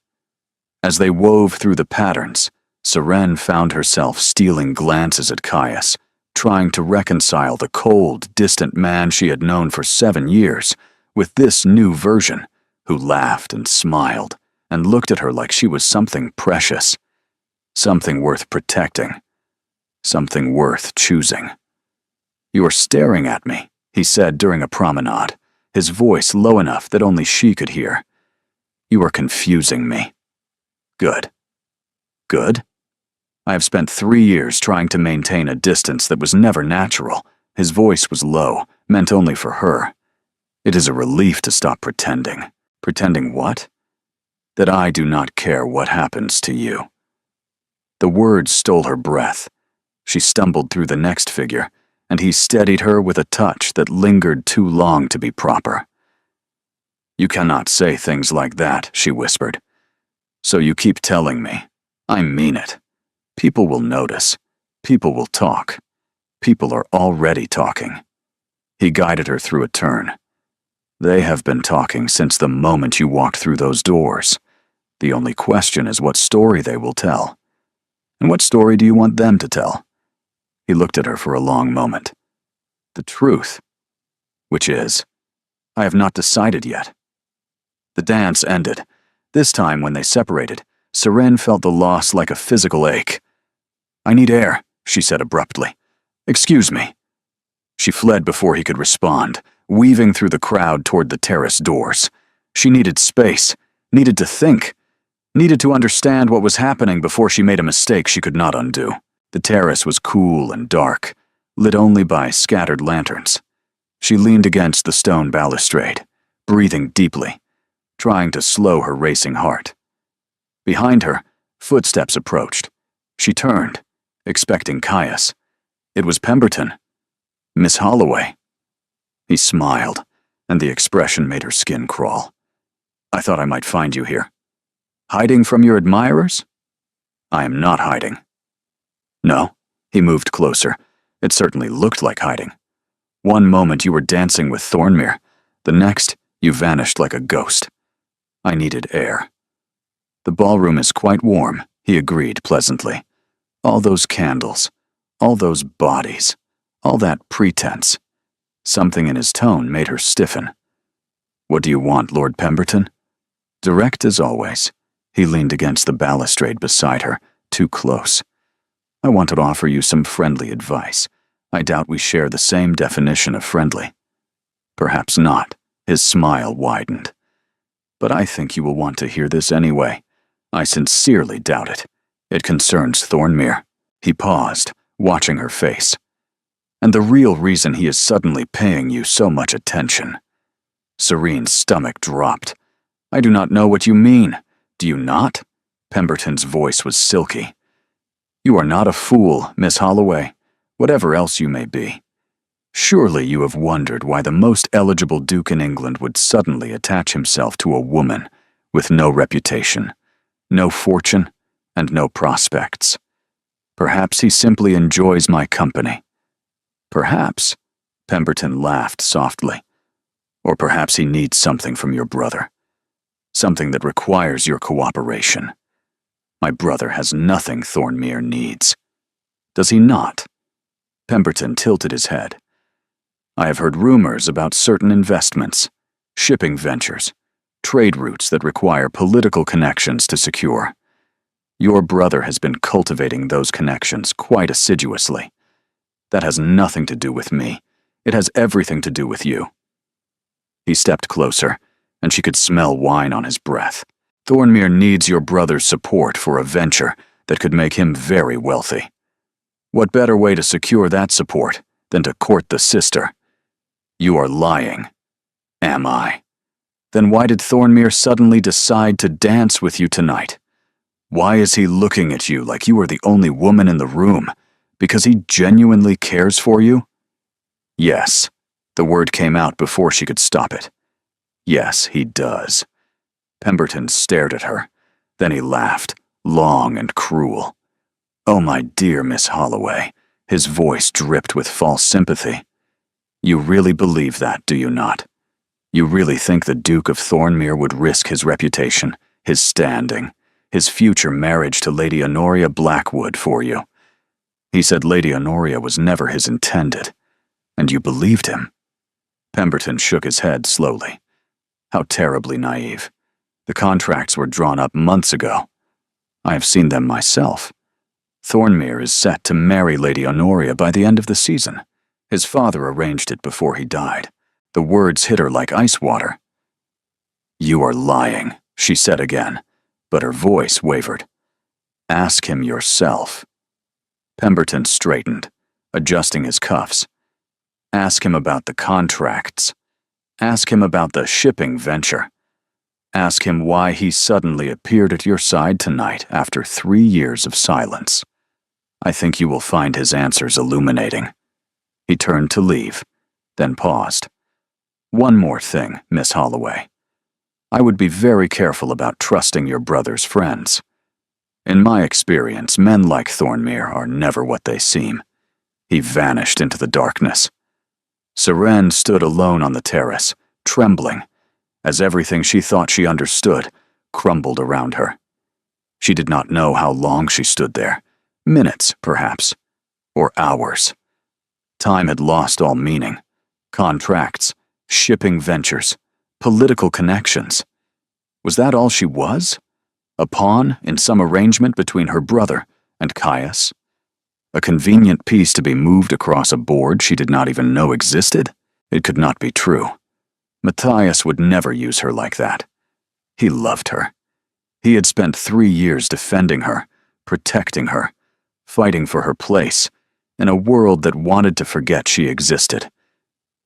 As they wove through the patterns, Seren found herself stealing glances at Caius, trying to reconcile the cold, distant man she had known for 7 years with this new version, who laughed and smiled and looked at her like she was something precious, something worth protecting, something worth choosing. You are staring at me, he said during a promenade, his voice low enough that only she could hear. You are confusing me. Good. Good? I have spent 3 years trying to maintain a distance that was never natural. His voice was low, meant only for her. It is a relief to stop pretending. Pretending what? That I do not care what happens to you. The words stole her breath. She stumbled through the next figure, and he steadied her with a touch that lingered too long to be proper. You cannot say things like that, she whispered. So you keep telling me. I mean it. People will notice. People will talk. People are already talking. He guided her through a turn. They have been talking since the moment you walked through those doors. The only question is what story they will tell. And what story do you want them to tell? He looked at her for a long moment. The truth. Which is, I have not decided yet. The dance ended. This time, when they separated, Seren felt the loss like a physical ache. I need air, she said abruptly. Excuse me. She fled before he could respond, weaving through the crowd toward the terrace doors. She needed space, needed to think, needed to understand what was happening before she made a mistake she could not undo. The terrace was cool and dark, lit only by scattered lanterns. She leaned against the stone balustrade, breathing deeply, trying to slow her racing heart. Behind her, footsteps approached. She turned, expecting Caius. It was Pemberton. Miss Holloway. He smiled, and the expression made her skin crawl. I thought I might find you here. Hiding from your admirers? I am not hiding. No, he moved closer. It certainly looked like hiding. One moment you were dancing with Thornmere, the next you vanished like a ghost. I needed air. The ballroom is quite warm, he agreed pleasantly. All those candles, all those bodies, all that pretense. Something in his tone made her stiffen. What do you want, Lord Pemberton? Direct as always. He leaned against the balustrade beside her, too close. I want to offer you some friendly advice. I doubt we share the same definition of friendly. Perhaps not. His smile widened. But I think you will want to hear this anyway. I sincerely doubt it. It concerns Thornmere. He paused, watching her face. And the real reason he is suddenly paying you so much attention. Serene's stomach dropped. I do not know what you mean. Do you not? Pemberton's voice was silky. You are not a fool, Miss Holloway, whatever else you may be. Surely you have wondered why the most eligible duke in England would suddenly attach himself to a woman with no reputation, no fortune, and no prospects. Perhaps he simply enjoys my company. Perhaps, Pemberton laughed softly. Or perhaps he needs something from your brother. Something that requires your cooperation. My brother has nothing Thornmere needs. Does he not? Pemberton tilted his head. I have heard rumors about certain investments, shipping ventures, trade routes that require political connections to secure. Your brother has been cultivating those connections quite assiduously. That has nothing to do with me. It has everything to do with you. He stepped closer, and she could smell wine on his breath. Thornmere needs your brother's support for a venture that could make him very wealthy. What better way to secure that support than to court the sister? You are lying. Am I? Then why did Thornmere suddenly decide to dance with you tonight? Why is he looking at you like you are the only woman in the room? Because he genuinely cares for you? Yes. The word came out before she could stop it. Yes, he does. Pemberton stared at her. Then he laughed, long and cruel. Oh, my dear Miss Holloway. His voice dripped with false sympathy. You really believe that, do you not? You really think the Duke of Thornmere would risk his reputation, his standing, his future marriage to Lady Honoria Blackwood for you? He said Lady Honoria was never his intended, and you believed him. Pemberton shook his head slowly. How terribly naive. The contracts were drawn up months ago. I have seen them myself. Thornmere is set to marry Lady Honoria by the end of the season. His father arranged it before he died. The words hit her like ice water. You are lying, she said again, but her voice wavered. Ask him yourself. Pemberton straightened, adjusting his cuffs. Ask him about the contracts. Ask him about the shipping venture. Ask him why he suddenly appeared at your side tonight after 3 years of silence. I think you will find his answers illuminating." He turned to leave, then paused. "One more thing, Miss Holloway. I would be very careful about trusting your brother's friends. In my experience, men like Thornmere are never what they seem." He vanished into the darkness. Seren stood alone on the terrace, trembling, as everything she thought she understood crumbled around her. She did not know how long she stood there. Minutes, perhaps, or hours. Time had lost all meaning. Contracts, shipping ventures, political connections. Was that all she was? A pawn in some arrangement between her brother and Caius? A convenient piece to be moved across a board she did not even know existed? It could not be true. Matthias would never use her like that. He loved her. He had spent 3 years defending her, protecting her, fighting for her place, in a world that wanted to forget she existed.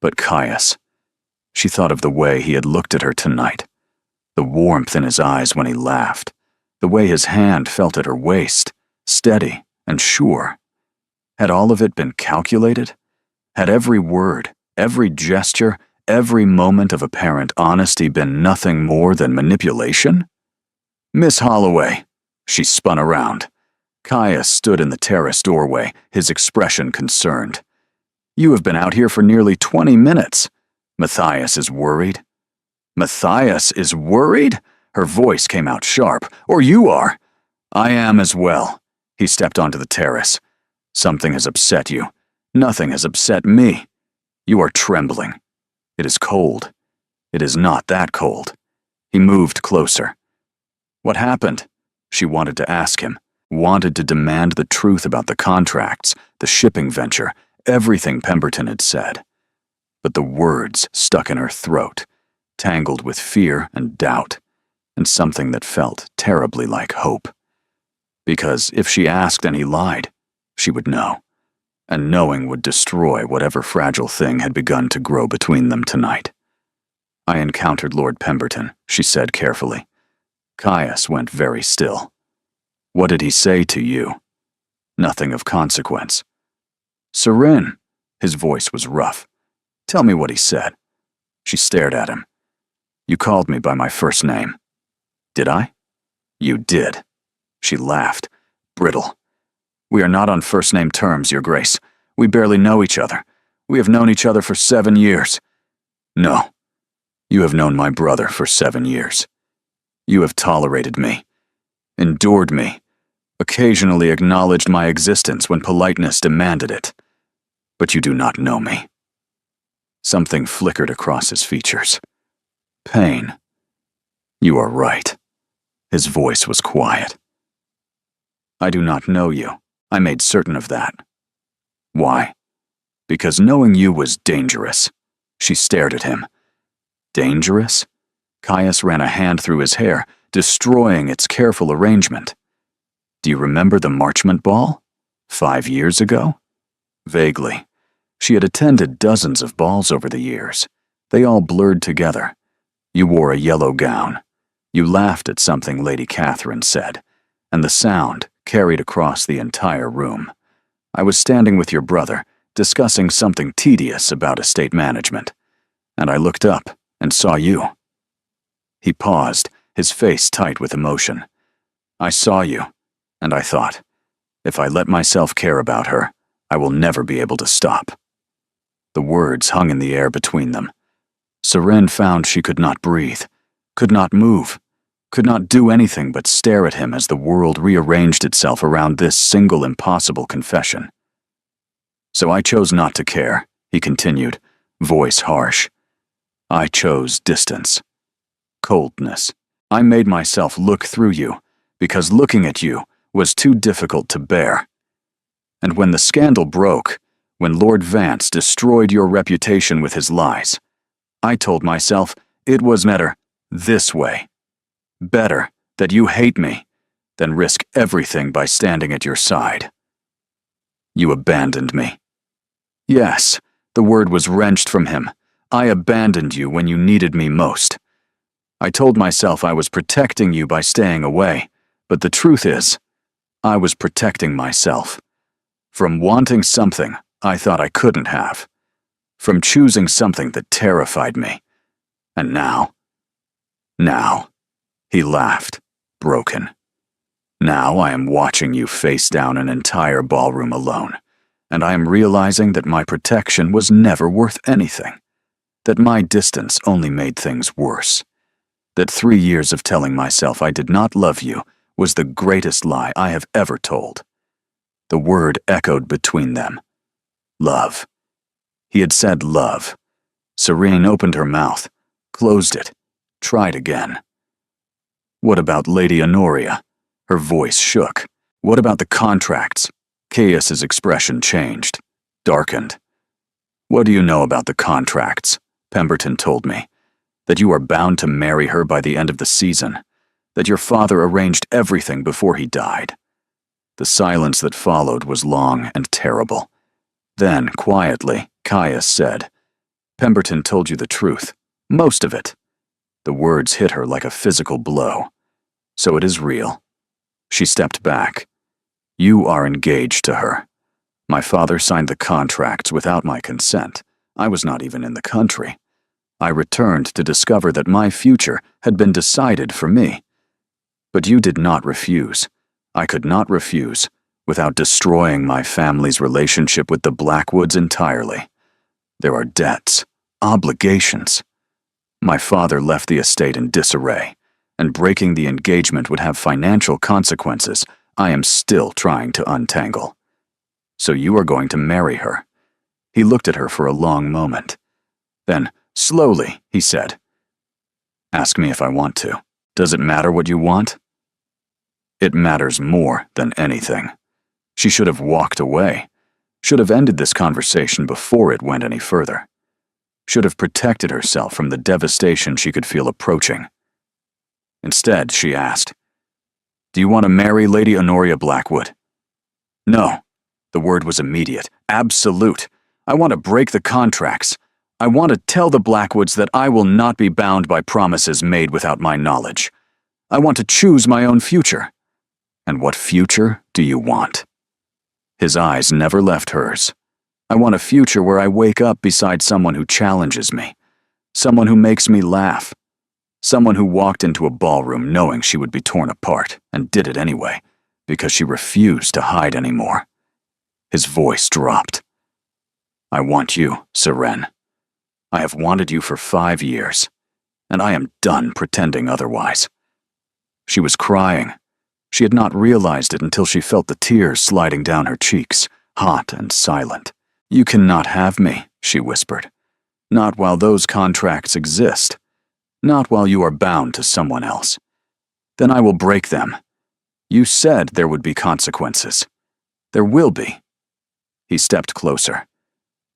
But Caius, she thought of the way he had looked at her tonight, the warmth in his eyes when he laughed, the way his hand felt at her waist, steady and sure. Had all of it been calculated? Had every word, every gesture, every moment of apparent honesty been nothing more than manipulation? "Miss Holloway," she spun around. Caius stood in the terrace doorway, his expression concerned. "You have been out here for nearly 20 minutes. Matthias is worried." "Matthias is worried?" Her voice came out sharp. "Or you are." "I am as well." He stepped onto the terrace. "Something has upset you. Nothing has upset me. You are trembling. It is cold. It is not that cold." He moved closer. "What happened?" She wanted to ask him, wanted to demand the truth about the contracts, the shipping venture, everything Pemberton had said. But the words stuck in her throat, tangled with fear and doubt, and something that felt terribly like hope. Because if she asked and he lied, she would know, and knowing would destroy whatever fragile thing had begun to grow between them tonight. "I encountered Lord Pemberton," she said carefully. Caius went very still. "What did he say to you?" "Nothing of consequence." "Seren," his voice was rough. "Tell me what he said." She stared at him. "You called me by my first name." "Did I?" "You did." She laughed, brittle. "We are not on first-name terms, Your Grace. We barely know each other. We have known each other for 7 years. No, you have known my brother for 7 years. You have tolerated me, endured me, occasionally acknowledged my existence when politeness demanded it. But you do not know me." Something flickered across his features. Pain. "You are right." His voice was quiet. "I do not know you. I made certain of that." "Why?" "Because knowing you was dangerous." She stared at him. "Dangerous?" Caius ran a hand through his hair, destroying its careful arrangement. "Do you remember the Marchment Ball? 5 years ago?" Vaguely. She had attended dozens of balls over the years. They all blurred together. You wore a yellow gown. You laughed at something Lady Catherine said, and the sound carried across the entire room. I was standing with your brother, discussing something tedious about estate management, and I looked up and saw you." He paused, his face tight with emotion. "I saw you, and I thought, if I let myself care about her, I will never be able to stop." The words hung in the air between them. Seren found she could not breathe, could not move, could not do anything but stare at him as the world rearranged itself around this single impossible confession. "So I chose not to care," he continued, voice harsh. "I chose distance. Coldness. I made myself look through you, because looking at you was too difficult to bear. And when the scandal broke, when Lord Vance destroyed your reputation with his lies, I told myself it was better this way. Better that you hate me than risk everything by standing at your side. You abandoned me." Yes, the word was wrenched from him, I abandoned you when you needed me most. I told myself I was protecting you by staying away, but the truth is, I was protecting myself. From wanting something I thought I couldn't have. From choosing something that terrified me. And now, he laughed, broken. Now I am watching you face down an entire ballroom alone, and I am realizing that my protection was never worth anything. That my distance only made things worse. That 3 years of telling myself I did not love you was the greatest lie I have ever told. The word echoed between them. Love. He had said love. Serene opened her mouth, closed it, tried again. What about Lady Honoria? Her voice shook. What about the contracts? Caius's expression changed, darkened. What do you know about the contracts? Pemberton told me. That you are bound to marry her by the end of the season. That your father arranged everything before he died. The silence that followed was long and terrible. Then, quietly, Caius said, Pemberton told you the truth. Most of it. The words hit her like a physical blow. So it is real. She stepped back. You are engaged to her. My father signed the contracts without my consent. I was not even in the country. I returned to discover that my future had been decided for me. But you did not refuse. I could not refuse without destroying my family's relationship with the Blackwoods entirely. There are debts, obligations. My father left the estate in disarray, and breaking the engagement would have financial consequences I am still trying to untangle. So you are going to marry her. He looked at her for a long moment. Then, slowly, he said, Ask me if I want to. Does it matter what you want? It matters more than anything. She should have walked away. Should have ended this conversation before it went any further. Should have protected herself from the devastation she could feel approaching. Instead, she asked, Do you want to marry Lady Honoria Blackwood? No. The word was immediate, absolute. I want to break the contracts. I want to tell the Blackwoods that I will not be bound by promises made without my knowledge. I want to choose my own future. And what future do you want? His eyes never left hers. I want a future where I wake up beside someone who challenges me, someone who makes me laugh, someone who walked into a ballroom knowing she would be torn apart and did it anyway because she refused to hide anymore. His voice dropped. I want you, Seren. I have wanted you for 5 years, and I am done pretending otherwise. She was crying. She had not realized it until she felt the tears sliding down her cheeks, hot and silent. You cannot have me, she whispered. Not while those contracts exist. Not while you are bound to someone else. Then I will break them. You said there would be consequences. There will be. He stepped closer.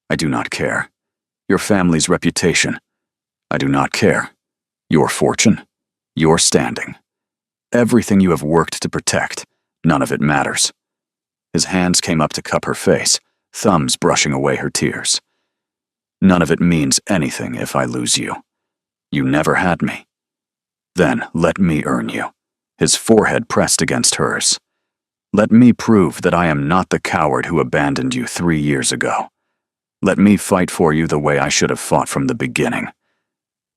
I do not care. Your family's reputation. I do not care. Your fortune. Your standing. Everything you have worked to protect. None of it matters. His hands came up to cup her face, thumbs brushing away her tears. None of it means anything if I lose you. You never had me. Then let me earn you. His forehead pressed against hers. Let me prove that I am not the coward who abandoned you 3 years ago. Let me fight for you the way I should have fought from the beginning.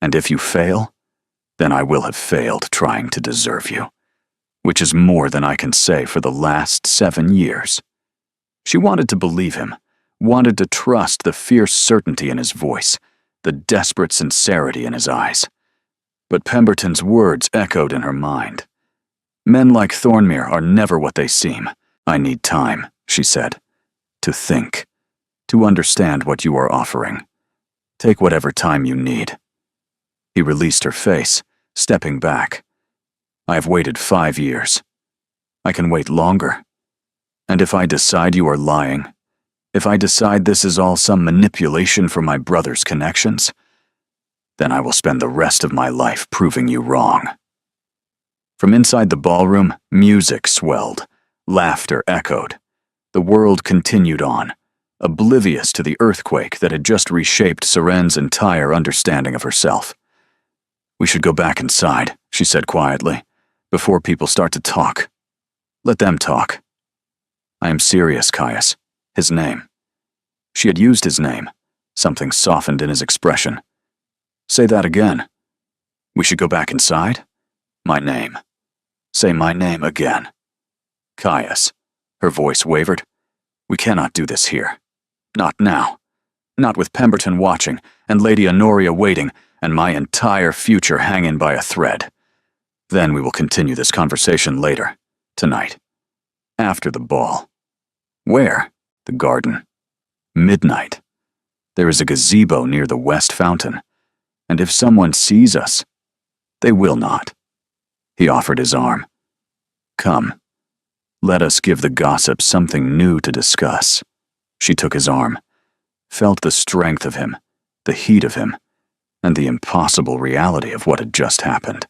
And if you fail, then I will have failed trying to deserve you, which is more than I can say for the last 7 years. She wanted to believe him, wanted to trust the fierce certainty in his voice, the desperate sincerity in his eyes. But Pemberton's words echoed in her mind. Men like Thornmere are never what they seem. I need time, she said, to think, to understand what you are offering. Take whatever time you need. He released her face, stepping back. I have waited 5 years. I can wait longer. And if I decide you are lying, if I decide this is all some manipulation for my brother's connections, then I will spend the rest of my life proving you wrong. From inside the ballroom, music swelled. Laughter echoed. The world continued on, oblivious to the earthquake that had just reshaped Seren's entire understanding of herself. "We should go back inside," she said quietly, "before people start to talk. Let them talk." "I am serious, Caius. His name." She had used his name. Something softened in his expression. "Say that again." "We should go back inside?" "My name." "Say my name again." "Caius." Her voice wavered. "We cannot do this here. Not now. Not with Pemberton watching, and Lady Honoria waiting, and my entire future hanging by a thread. Then we will continue this conversation later, tonight. After the ball." "Where?" "The garden. Midnight. There is a gazebo near the west fountain, and if someone sees us, they will not." He offered his arm. "Come. Let us give the gossip something new to discuss." She took his arm, felt the strength of him, the heat of him, and the impossible reality of what had just happened.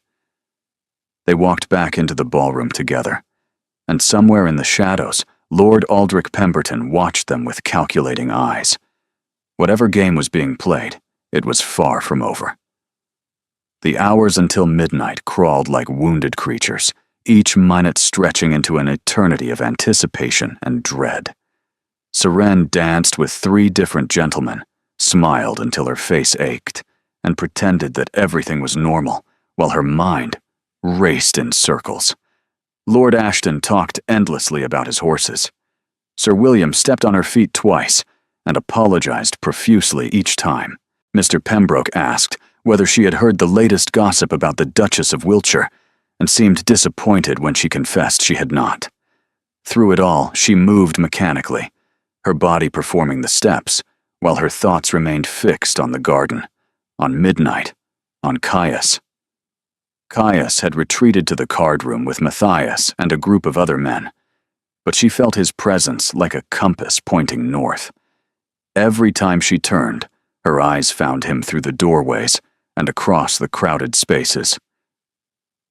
They walked back into the ballroom together, and somewhere in the shadows, Lord Aldrich Pemberton watched them with calculating eyes. Whatever game was being played, it was far from over. The hours until midnight crawled like wounded creatures, each minute stretching into an eternity of anticipation and dread. Seren danced with 3 different gentlemen, smiled until her face ached, and pretended that everything was normal, while her mind raced in circles. Lord Ashton talked endlessly about his horses. Sir William stepped on her feet twice and apologized profusely each time. Mr. Pembroke asked whether she had heard the latest gossip about the Duchess of Wiltshire, and seemed disappointed when she confessed she had not. Through it all, she moved mechanically, her body performing the steps, while her thoughts remained fixed on the garden, on midnight, on Caius. Caius had retreated to the card room with Matthias and a group of other men, but she felt his presence like a compass pointing north. Every time she turned, her eyes found him through the doorways and across the crowded spaces.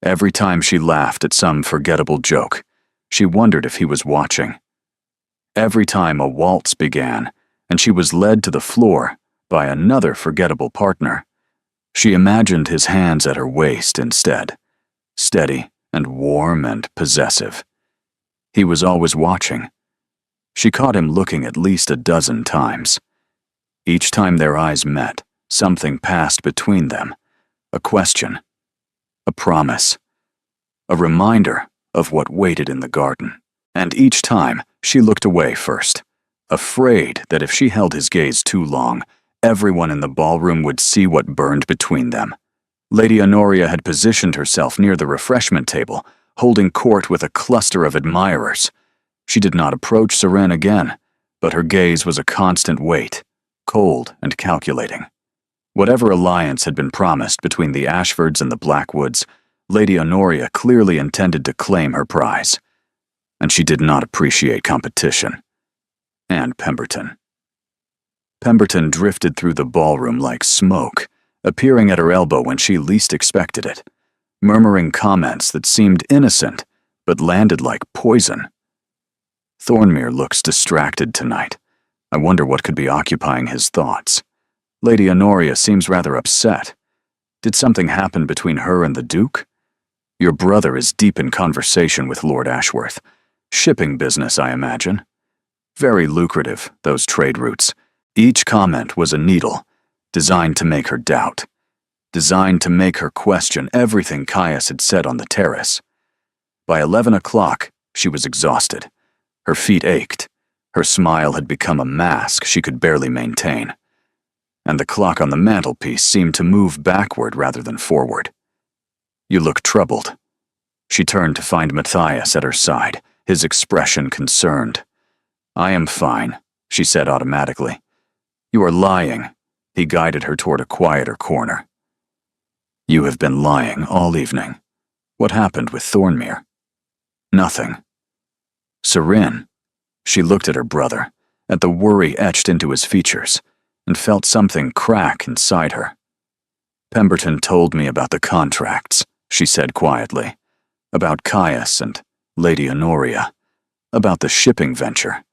Every time she laughed at some forgettable joke, she wondered if he was watching. Every time a waltz began, and she was led to the floor by another forgettable partner, she imagined his hands at her waist instead, steady and warm and possessive. He was always watching. She caught him looking at least a dozen times. Each time their eyes met, something passed between them, a question, a promise, a reminder of what waited in the garden. And each time, she looked away first, afraid that if she held his gaze too long, everyone in the ballroom would see what burned between them. Lady Honoria had positioned herself near the refreshment table, holding court with a cluster of admirers. She did not approach Seren again, but her gaze was a constant wait, cold and calculating. Whatever alliance had been promised between the Ashfords and the Blackwoods, Lady Honoria clearly intended to claim her prize. And she did not appreciate competition. And Pemberton. Pemberton drifted through the ballroom like smoke, appearing at her elbow when she least expected it, murmuring comments that seemed innocent, but landed like poison. Thornmere looks distracted tonight. I wonder what could be occupying his thoughts. Lady Honoria seems rather upset. Did something happen between her and the Duke? Your brother is deep in conversation with Lord Ashworth. Shipping business, I imagine. Very lucrative, those trade routes. Each comment was a needle, designed to make her doubt, designed to make her question everything Caius had said on the terrace. By 11 o'clock, she was exhausted. Her feet ached. Her smile had become a mask she could barely maintain. And the clock on the mantelpiece seemed to move backward rather than forward. You look troubled. She turned to find Matthias at her side, his expression concerned. I am fine, she said automatically. You are lying. He guided her toward a quieter corner. You have been lying all evening. What happened with Thornmere? Nothing. Seren. She looked at her brother, at the worry etched into his features, and felt something crack inside her. Pemberton told me about the contracts, she said quietly, about Caius and Lady Honoria, about the shipping venture.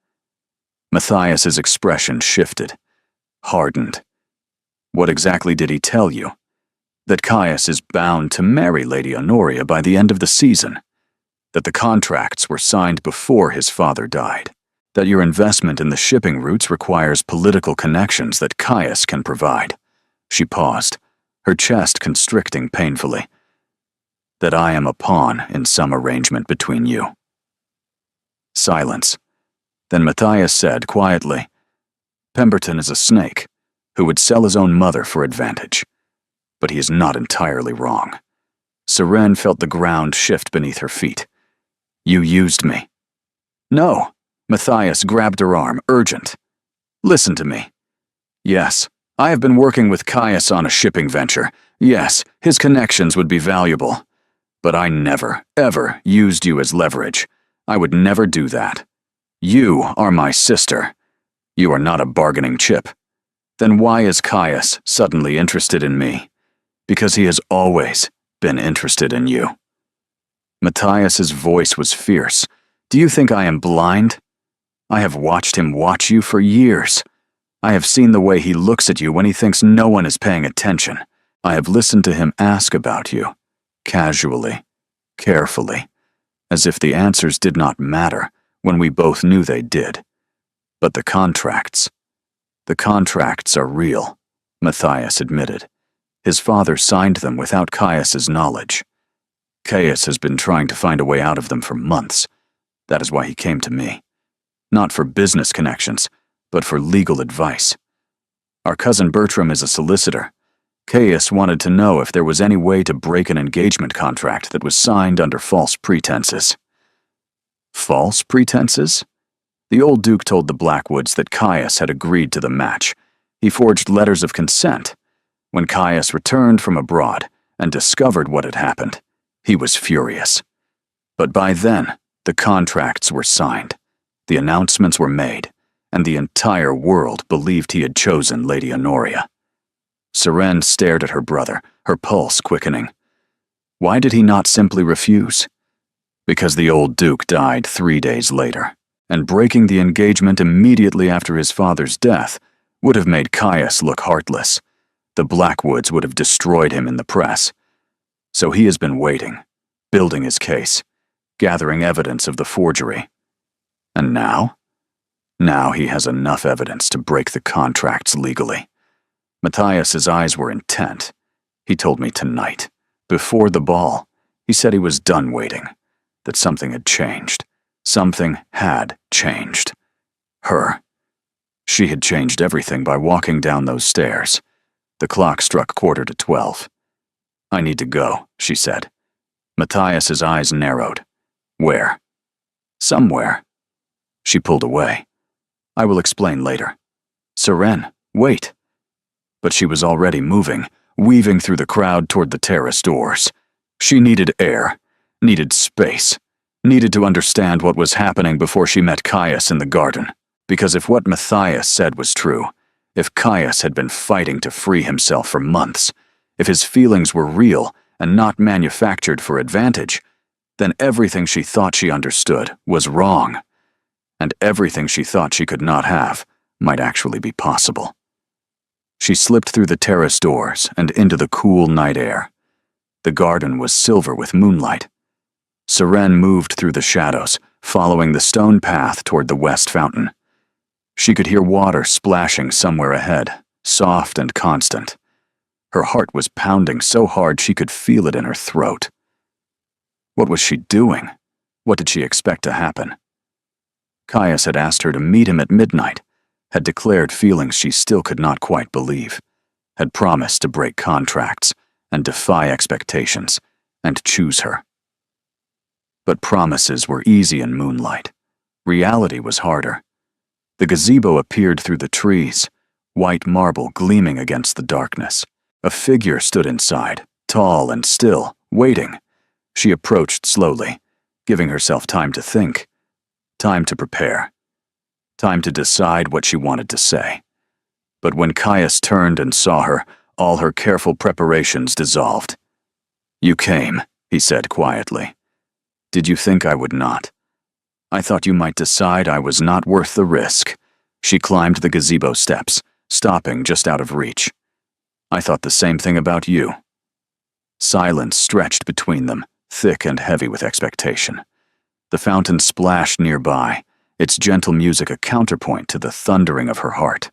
Matthias's expression shifted, hardened. What exactly did he tell you? That Caius is bound to marry Lady Honoria by the end of the season. That the contracts were signed before his father died. That your investment in the shipping routes requires political connections that Caius can provide. She paused, her chest constricting painfully. That I am a pawn in some arrangement between you. Silence. Then Matthias said quietly, Pemberton is a snake who would sell his own mother for advantage. But he is not entirely wrong. Seren felt the ground shift beneath her feet. You used me. No. Matthias grabbed her arm, urgent. Listen to me. Yes, I have been working with Caius on a shipping venture. Yes, his connections would be valuable. But I never, ever used you as leverage. I would never do that. You are my sister. You are not a bargaining chip. Then why is Caius suddenly interested in me? Because he has always been interested in you. Matthias's voice was fierce. Do you think I am blind? I have watched him watch you for years. I have seen the way he looks at you when he thinks no one is paying attention. I have listened to him ask about you, casually, carefully, as if the answers did not matter when we both knew they did. But the contracts are real, Matthias admitted. His father signed them without Caius's knowledge. Caius has been trying to find a way out of them for months. That is why he came to me. Not for business connections, but for legal advice. Our cousin Bertram is a solicitor. Caius wanted to know if there was any way to break an engagement contract that was signed under false pretenses. False pretenses? The old Duke told the Blackwoods that Caius had agreed to the match. He forged letters of consent. When Caius returned from abroad and discovered what had happened, he was furious. But by then, the contracts were signed, the announcements were made, and the entire world believed he had chosen Lady Honoria. Seren stared at her brother, her pulse quickening. Why did he not simply refuse? Because the old Duke died 3 days later, and breaking the engagement immediately after his father's death would have made Caius look heartless. The Blackwoods would have destroyed him in the press. So he has been waiting, building his case, gathering evidence of the forgery. And now? Now he has enough evidence to break the contracts legally. Matthias's eyes were intent. He told me tonight, before the ball, he said he was done waiting, that something had changed. Something had changed. Her. She had changed everything by walking down those stairs. The clock struck 11:45. I need to go, she said. Matthias's eyes narrowed. Where? Somewhere. She pulled away. I will explain later. Seren, wait. But she was already moving, weaving through the crowd toward the terrace doors. She needed air, needed space, needed to understand what was happening before she met Caius in the garden. Because if what Matthias said was true, if Caius had been fighting to free himself for months, if his feelings were real and not manufactured for advantage, then everything she thought she understood was wrong, and everything she thought she could not have might actually be possible. She slipped through the terrace doors and into the cool night air. The garden was silver with moonlight. Seren moved through the shadows, following the stone path toward the west fountain. She could hear water splashing somewhere ahead, soft and constant. Her heart was pounding so hard she could feel it in her throat. What was she doing? What did she expect to happen? Caius had asked her to meet him at midnight, had declared feelings she still could not quite believe, had promised to break contracts and defy expectations and choose her. But promises were easy in moonlight. Reality was harder. The gazebo appeared through the trees, white marble gleaming against the darkness. A figure stood inside, tall and still, waiting. She approached slowly, giving herself time to think, time to prepare, time to decide what she wanted to say. But when Caius turned and saw her, all her careful preparations dissolved. You came, he said quietly. Did you think I would not? I thought you might decide I was not worth the risk. She climbed the gazebo steps, stopping just out of reach. I thought the same thing about you. Silence stretched between them, thick and heavy with expectation. The fountain splashed nearby, its gentle music a counterpoint to the thundering of her heart.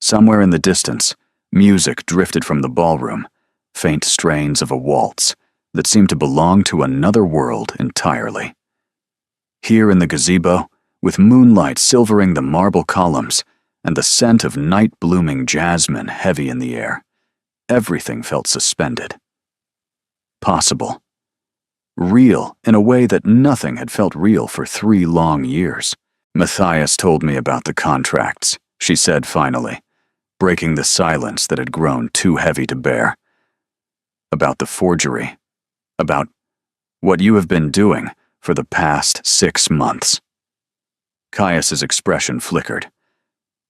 Somewhere in the distance, music drifted from the ballroom, faint strains of a waltz that seemed to belong to another world entirely. Here in the gazebo, with moonlight silvering the marble columns and the scent of night-blooming jasmine heavy in the air, everything felt suspended. Possible. Real in a way that nothing had felt real for 3 long years. Matthias told me about the contracts, she said finally, breaking the silence that had grown too heavy to bear. About the forgery. About what you have been doing for the past 6 months. Caius's expression flickered.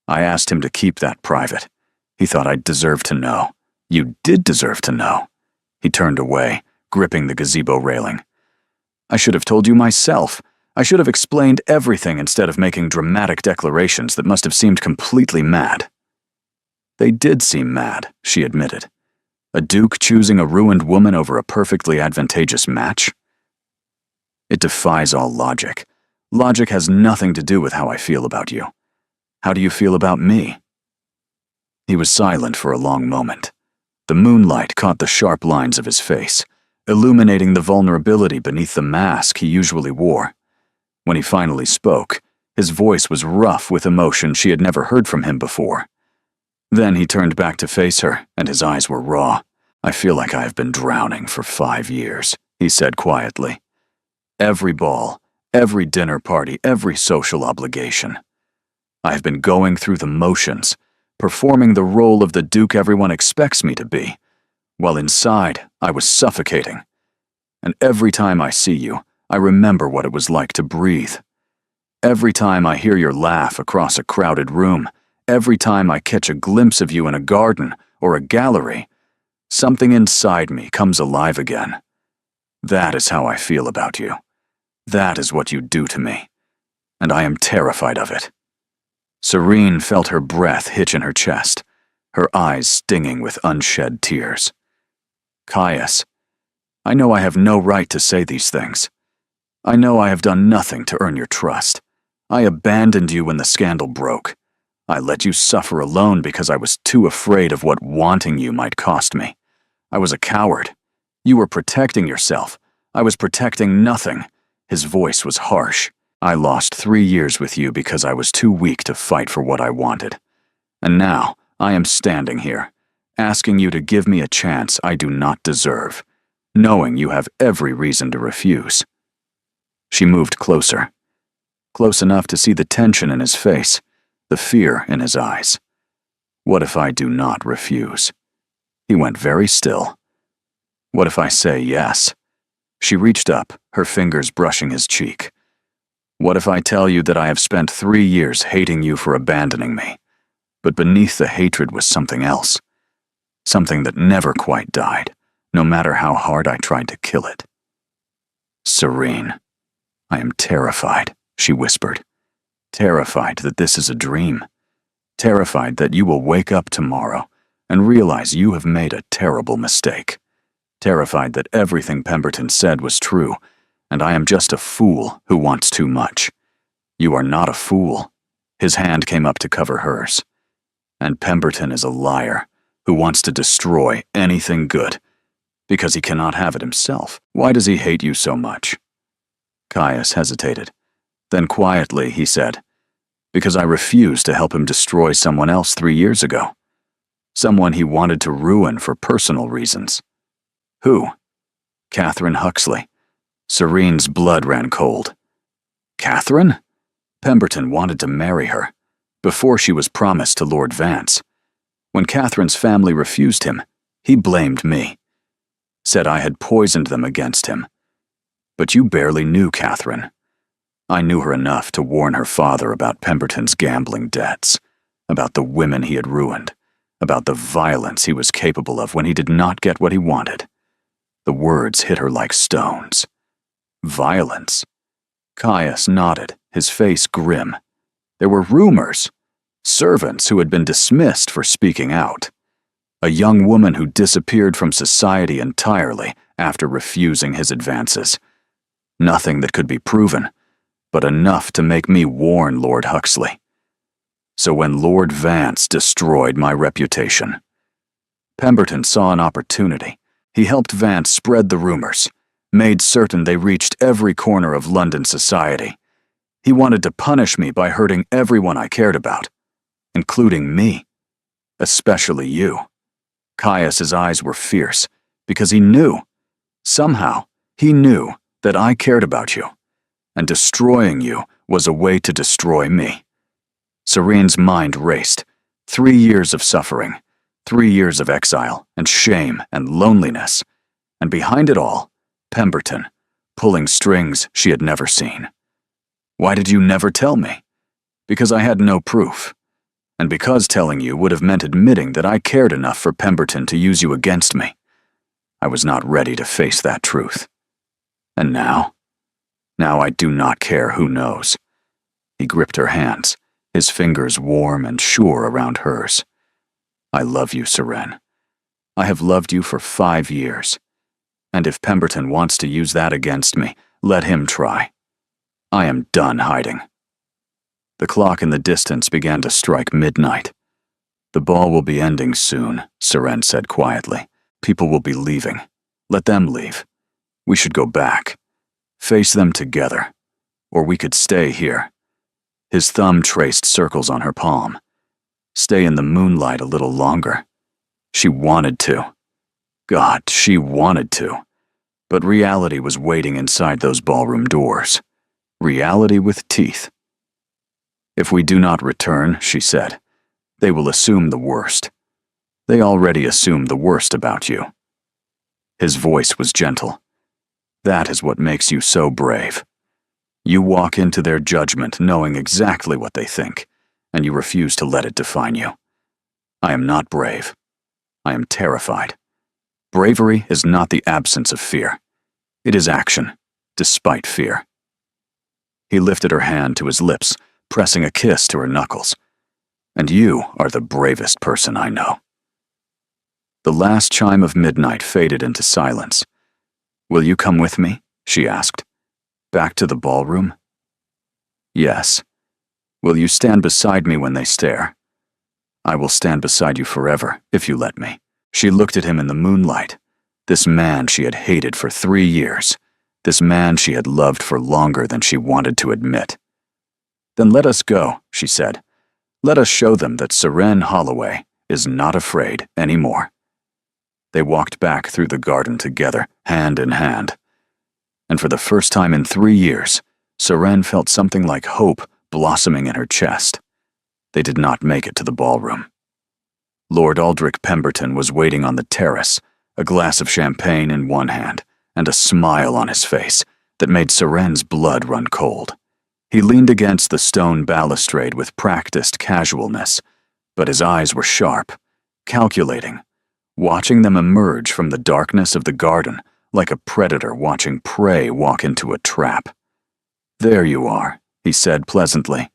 I asked him to keep that private. He thought I'd deserve to know. You did deserve to know. He turned away, gripping the gazebo railing. I should have told you myself. I should have explained everything instead of making dramatic declarations that must have seemed completely mad. They did seem mad, she admitted. A duke choosing a ruined woman over a perfectly advantageous match? It defies all logic. Logic has nothing to do with how I feel about you. How do you feel about me? He was silent for a long moment. The moonlight caught the sharp lines of his face, illuminating the vulnerability beneath the mask he usually wore. When he finally spoke, his voice was rough with emotion she had never heard from him before. Then he turned back to face her, and his eyes were raw. I feel like I have been drowning for 5 years, he said quietly. Every ball, every dinner party, every social obligation. I have been going through the motions, performing the role of the duke everyone expects me to be, while inside I was suffocating. And every time I see you, I remember what it was like to breathe. Every time I hear your laugh across a crowded room, every time I catch a glimpse of you in a garden or a gallery, something inside me comes alive again. That is how I feel about you. That is what you do to me. And I am terrified of it. Serene felt her breath hitch in her chest, her eyes stinging with unshed tears. Caius, I know I have no right to say these things. I know I have done nothing to earn your trust. I abandoned you when the scandal broke. I let you suffer alone because I was too afraid of what wanting you might cost me. I was a coward. You were protecting yourself. I was protecting nothing. His voice was harsh. I lost 3 years with you because I was too weak to fight for what I wanted. And now I am standing here, asking you to give me a chance I do not deserve, knowing you have every reason to refuse. She moved closer, close enough to see the tension in his face, the fear in his eyes. What if I do not refuse? He went very still. What if I say yes? She reached up, her fingers brushing his cheek. What if I tell you that I have spent 3 years hating you for abandoning me, but beneath the hatred was something else, something that never quite died, no matter how hard I tried to kill it? Serene. I am terrified, she whispered. Terrified that this is a dream. Terrified that you will wake up tomorrow and realize you have made a terrible mistake. Terrified that everything Pemberton said was true, and I am just a fool who wants too much. You are not a fool. His hand came up to cover hers. And Pemberton is a liar who wants to destroy anything good because he cannot have it himself. Why does he hate you so much? Caius hesitated. Then quietly he said, because I refused to help him destroy someone else 3 years ago. Someone he wanted to ruin for personal reasons. Who? Catherine Huxley. Serene's blood ran cold. Catherine? Pemberton wanted to marry her, before she was promised to Lord Vance. When Catherine's family refused him, he blamed me. Said I had poisoned them against him. But you barely knew Catherine. I knew her enough to warn her father about Pemberton's gambling debts, about the women he had ruined, about the violence he was capable of when he did not get what he wanted. The words hit her like stones. Violence? Caius nodded, his face grim. There were rumors. servants who had been dismissed for speaking out, a young woman who disappeared from society entirely after refusing his advances. Nothing that could be proven, but enough to make me warn Lord Huxley. So when Lord Vance destroyed my reputation, Pemberton saw an opportunity. He helped Vance spread the rumors, made certain they reached every corner of London society. He wanted to punish me by hurting everyone I cared about, including me, especially you. Caius's eyes were fierce, because he knew, somehow, he knew that I cared about you, and destroying you was a way to destroy me. Serene's mind raced. 3 years of suffering, 3 years of exile and shame and loneliness, and behind it all, Pemberton, pulling strings she had never seen. Why did you never tell me? Because I had no proof. And because telling you would have meant admitting that I cared enough for Pemberton to use you against me. I was not ready to face that truth. And now? Now I do not care who knows. He gripped her hands, his fingers warm and sure around hers. I love you, Serene. I have loved you for 5 years. And if Pemberton wants to use that against me, let him try. I am done hiding. The clock in the distance began to strike midnight. The ball will be ending soon, Serene said quietly. People will be leaving. Let them leave. We should go back. Face them together. Or we could stay here. His thumb traced circles on her palm. Stay in the moonlight a little longer. She wanted to. God, she wanted to. But reality was waiting inside those ballroom doors. Reality with teeth. If we do not return, she said, they will assume the worst. They already assume the worst about you. His voice was gentle. That is what makes you so brave. You walk into their judgment knowing exactly what they think, and you refuse to let it define you. I am not brave. I am terrified. Bravery is not the absence of fear. It is action, despite fear. He lifted her hand to his lips, pressing a kiss to her knuckles. And you are the bravest person I know. The last chime of midnight faded into silence. Will you come with me? She asked. Back to the ballroom? Yes. Will you stand beside me when they stare? I will stand beside you forever, if you let me. She looked at him in the moonlight. This man she had hated for 3 years. This man she had loved for longer than she wanted to admit. Then let us go, she said. Let us show them that Serene Holloway is not afraid anymore. They walked back through the garden together, hand in hand. And for the first time in 3 years, Serene felt something like hope blossoming in her chest. They did not make it to the ballroom. Lord Aldrich Pemberton was waiting on the terrace, a glass of champagne in one hand, and a smile on his face that made Serene's blood run cold. He leaned against the stone balustrade with practiced casualness, but his eyes were sharp, calculating, watching them emerge from the darkness of the garden like a predator watching prey walk into a trap. There you are, he said pleasantly,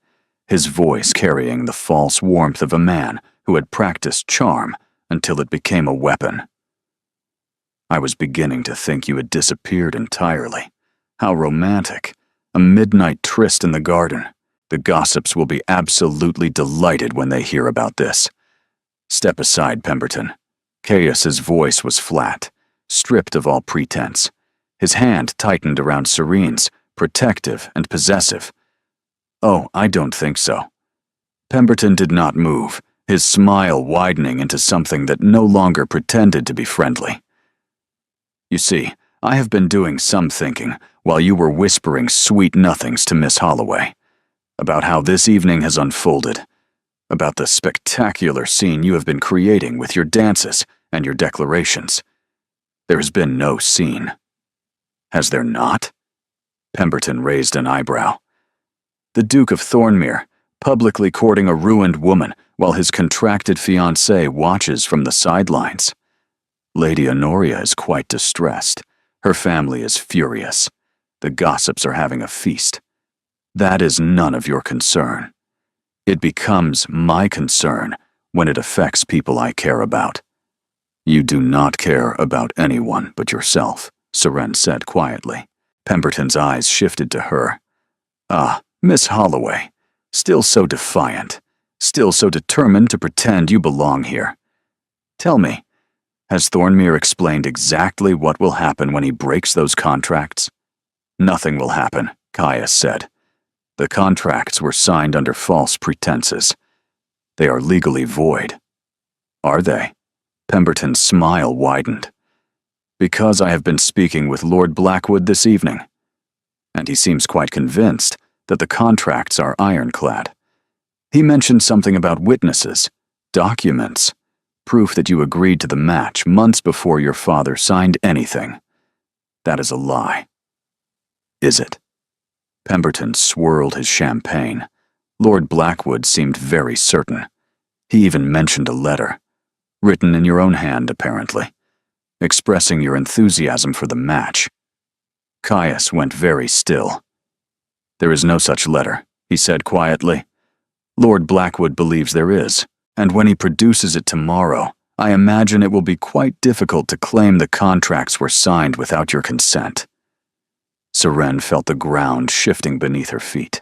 his voice carrying the false warmth of a man who had practiced charm until it became a weapon. I was beginning to think you had disappeared entirely. How romantic. A midnight tryst in the garden. The gossips will be absolutely delighted when they hear about this. Step aside, Pemberton. Caius's voice was flat, stripped of all pretense. His hand tightened around Serene's, protective and possessive. Oh, I don't think so. Pemberton did not move, his smile widening into something that no longer pretended to be friendly. You see, I have been doing some thinking while you were whispering sweet nothings to Miss Holloway, about how this evening has unfolded, about the spectacular scene you have been creating with your dances and your declarations. There has been no scene. Has there not? Pemberton raised an eyebrow. The Duke of Thornmere, publicly courting a ruined woman while his contracted fiancée watches from the sidelines. Lady Honoria is quite distressed. Her family is furious. The gossips are having a feast. That is none of your concern. It becomes my concern when it affects people I care about. You do not care about anyone but yourself, Seren said quietly. Pemberton's eyes shifted to her. Ah, Miss Holloway, still so defiant, still so determined to pretend you belong here. Tell me, has Thornmere explained exactly what will happen when he breaks those contracts? Nothing will happen, Caius said. The contracts were signed under false pretenses. They are legally void. Are they? Pemberton's smile widened. Because I have been speaking with Lord Blackwood this evening, and he seems quite convinced that the contracts are ironclad. He mentioned something about witnesses, documents, proof that you agreed to the match months before your father signed anything. That is a lie. Is it? Pemberton swirled his champagne. Lord Blackwood seemed very certain. He even mentioned a letter, written in your own hand apparently, expressing your enthusiasm for the match. Caius went very still. There is no such letter, he said quietly. Lord Blackwood believes there is, and when he produces it tomorrow, I imagine it will be quite difficult to claim the contracts were signed without your consent. Seren felt the ground shifting beneath her feet.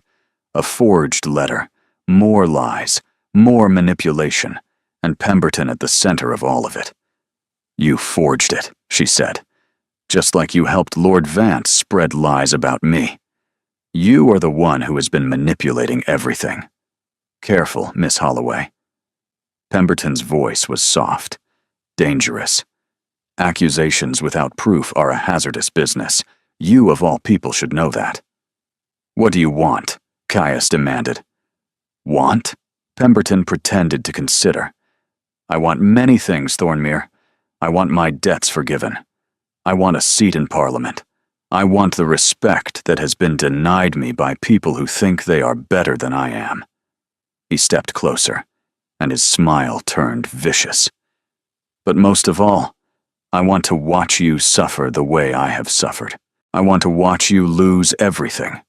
A forged letter, more lies, more manipulation, and Pemberton at the center of all of it. You forged it, she said, just like you helped Lord Vance spread lies about me. You are the one who has been manipulating everything. Careful, Miss Holloway. Pemberton's voice was soft, dangerous. Accusations without proof are a hazardous business. You, of all people, should know that. What do you want? Caius demanded. Want? Pemberton pretended to consider. I want many things, Thornmere. I want my debts forgiven. I want a seat in Parliament. I want the respect that has been denied me by people who think they are better than I am. He stepped closer, and his smile turned vicious. But most of all, I want to watch you suffer the way I have suffered. I want to watch you lose everything,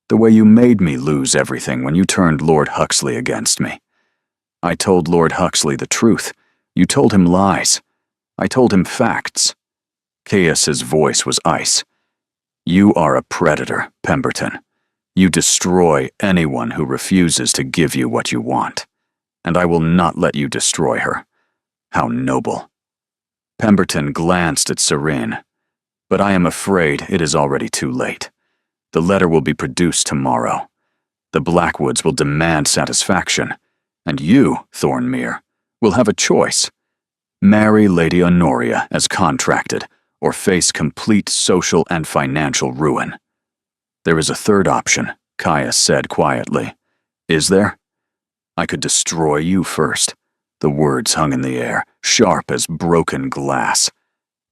the way you made me lose everything when you turned Lord Huxley against me. I told Lord Huxley the truth. You told him lies. I told him facts. Caius's voice was ice. You are a predator, Pemberton. You destroy anyone who refuses to give you what you want, and I will not let you destroy her. How noble. Pemberton glanced at Seren, but I am afraid it is already too late. The letter will be produced tomorrow. The Blackwoods will demand satisfaction, and you, Thornmere, will have a choice. Marry Lady Honoria as contracted, or face complete social and financial ruin. There is a third option, Caius said quietly. Is there? I could destroy you first. The words hung in the air, sharp as broken glass.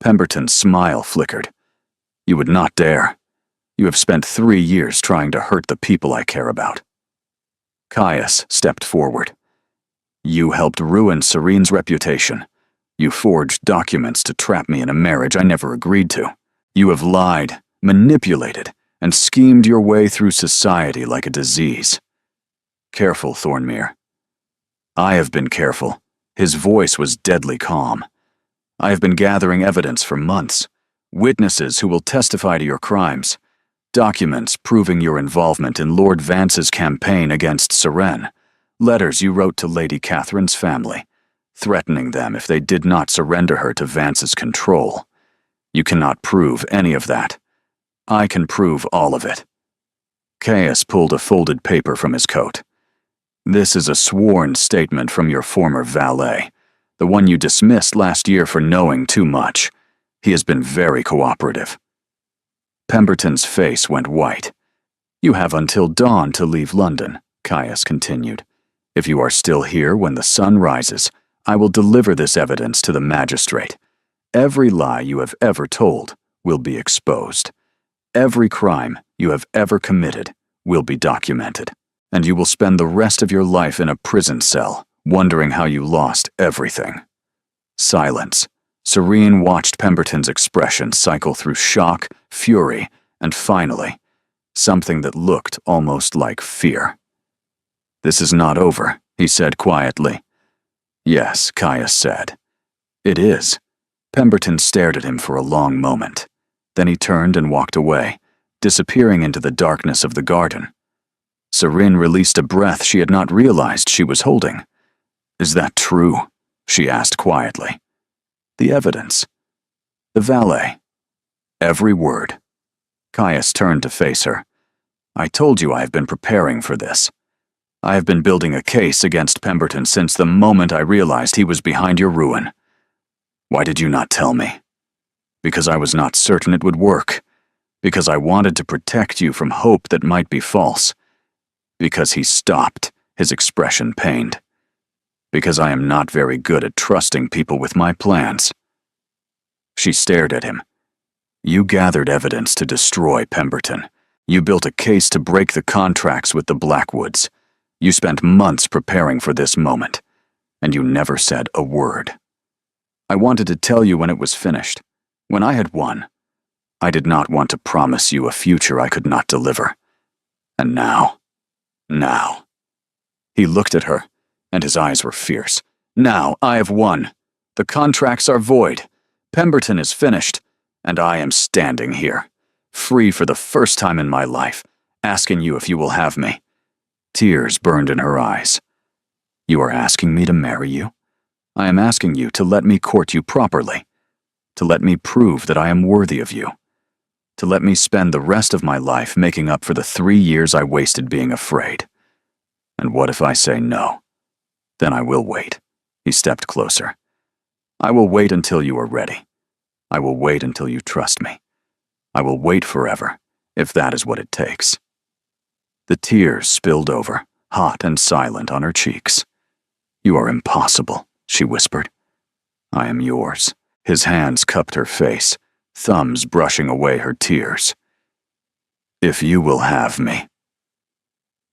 Pemberton's smile flickered. You would not dare. You have spent 3 years trying to hurt the people I care about. Caius stepped forward. You helped ruin Serene's reputation. You forged documents to trap me in a marriage I never agreed to. You have lied, manipulated, and schemed your way through society like a disease. Careful, Thornmere. I have been careful. His voice was deadly calm. I have been gathering evidence for months. Witnesses who will testify to your crimes. Documents proving your involvement in Lord Vance's campaign against Seren. Letters you wrote to Lady Catherine's family, threatening them if they did not surrender her to Vance's control. You cannot prove any of that. I can prove all of it. Caius pulled a folded paper from his coat. This is a sworn statement from your former valet, the one you dismissed last year for knowing too much. He has been very cooperative. Pemberton's face went white. You have until dawn to leave London, Caius continued. If you are still here when the sun rises, I will deliver this evidence to the magistrate. Every lie you have ever told will be exposed. Every crime you have ever committed will be documented, and you will spend the rest of your life in a prison cell, wondering how you lost everything. Silence. Serene watched Pemberton's expression cycle through shock, fury, and finally, something that looked almost like fear. "This is not over," he said quietly. "Yes," Caius said. "It is." Pemberton stared at him for a long moment. Then he turned and walked away, disappearing into the darkness of the garden. Serene released a breath she had not realized she was holding. "Is that true?" she asked quietly. "The evidence. The valet. Every word." Caius turned to face her. "I told you I have been preparing for this. I have been building a case against Pemberton since the moment I realized he was behind your ruin. Why did you not tell me? Because I was not certain it would work. Because I wanted to protect you from hope that might be false. Because he stopped, his expression pained. Because I am not very good at trusting people with my plans." She stared at him. "You gathered evidence to destroy Pemberton. You built a case to break the contracts with the Blackwoods. You spent months preparing for this moment, and you never said a word. I wanted to tell you when it was finished, when I had won. I did not want to promise you a future I could not deliver. And now. He looked at her, and his eyes were fierce. Now I have won. The contracts are void. Pemberton is finished, and I am standing here, free for the first time in my life, asking you if you will have me." Tears burned in her eyes. "You are asking me to marry you? I am asking you to let me court you properly, to let me prove that I am worthy of you, to let me spend the rest of my life making up for the 3 years I wasted being afraid. And what if I say no? Then I will wait." He stepped closer. "I will wait until you are ready. I will wait until you trust me. I will wait forever, if that is what it takes." The tears spilled over, hot and silent on her cheeks. "You are impossible," she whispered. "I am yours." His hands cupped her face, thumbs brushing away her tears. "If you will have me."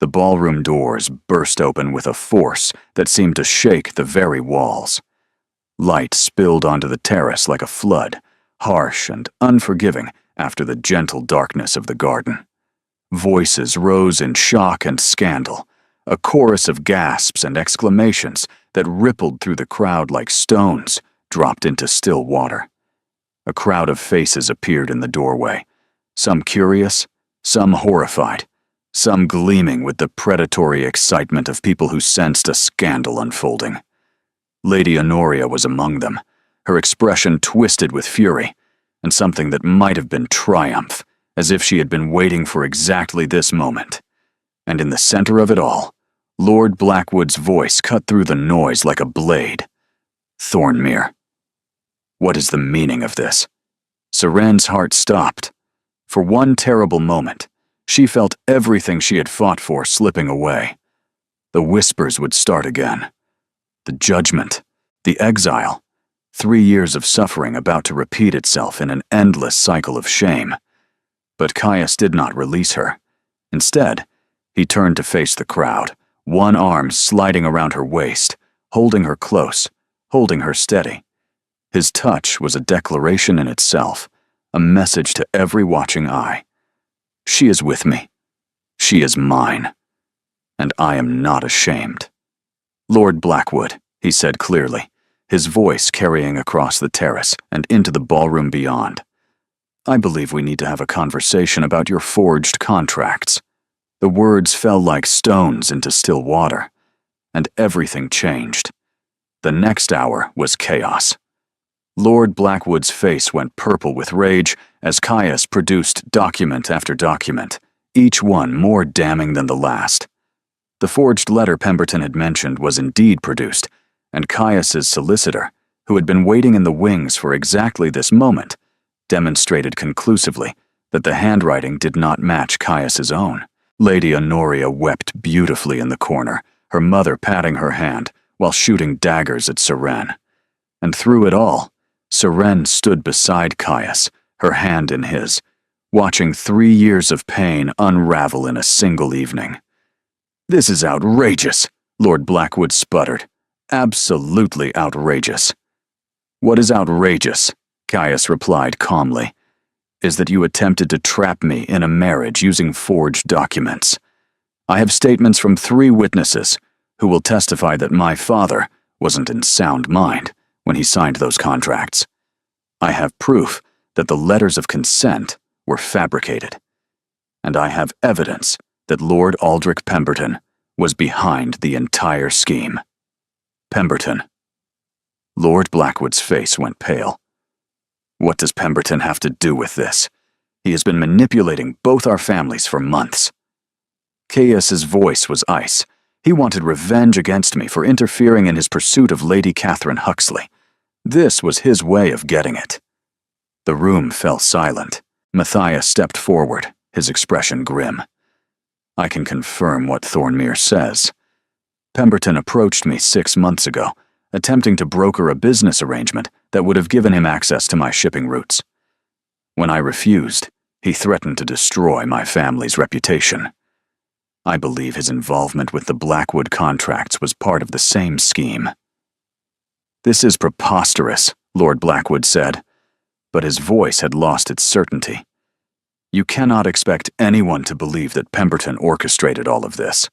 The ballroom doors burst open with a force that seemed to shake the very walls. Light spilled onto the terrace like a flood, harsh and unforgiving after the gentle darkness of the garden. Voices rose in shock and scandal, a chorus of gasps and exclamations that rippled through the crowd like stones dropped into still water. A crowd of faces appeared in the doorway, some curious, some horrified, some gleaming with the predatory excitement of people who sensed a scandal unfolding. Lady Honoria was among them, her expression twisted with fury, and something that might have been triumph, as if she had been waiting for exactly this moment. And in the center of it all, Lord Blackwood's voice cut through the noise like a blade. "Thornmere. What is the meaning of this?" Serene's heart stopped. For one terrible moment, she felt everything she had fought for slipping away. The whispers would start again. The judgment, the exile, 3 years of suffering about to repeat itself in an endless cycle of shame. But Caius did not release her. Instead, he turned to face the crowd, one arm sliding around her waist, holding her close, holding her steady. His touch was a declaration in itself, a message to every watching eye. She is with me. She is mine. And I am not ashamed. "Lord Blackwood," he said clearly, his voice carrying across the terrace and into the ballroom beyond. "I believe we need to have a conversation about your forged contracts." The words fell like stones into still water, and everything changed. The next hour was chaos. Lord Blackwood's face went purple with rage as Caius produced document after document, each one more damning than the last. The forged letter Pemberton had mentioned was indeed produced, and Caius's solicitor, who had been waiting in the wings for exactly this moment, demonstrated conclusively that the handwriting did not match Caius's own. Lady Honoria wept beautifully in the corner, her mother patting her hand while shooting daggers at Serene. And through it all, Serene stood beside Caius, her hand in his, watching 3 years of pain unravel in a single evening. "This is outrageous," Lord Blackwood sputtered. "Absolutely outrageous." "What is outrageous," Caius replied calmly, "is that you attempted to trap me in a marriage using forged documents. I have statements from 3 witnesses who will testify that my father wasn't in sound mind when he signed those contracts. I have proof that the letters of consent were fabricated. And I have evidence that Lord Aldrich Pemberton was behind the entire scheme. Pemberton. Lord Blackwood's face went pale. What does Pemberton have to do with this? He has been manipulating both our families for months. Caius's voice was ice. He wanted revenge against me for interfering in his pursuit of Lady Catherine Huxley. This was his way of getting it. The room fell silent. Matthias stepped forward, his expression grim. I can confirm what Thornmere says. Pemberton approached me 6 months ago, attempting to broker a business arrangement that would have given him access to my shipping routes. When I refused, he threatened to destroy my family's reputation. I believe his involvement with the Blackwood contracts was part of the same scheme. This is preposterous, Lord Blackwood said, but his voice had lost its certainty. You cannot expect anyone to believe that Pemberton orchestrated all of this.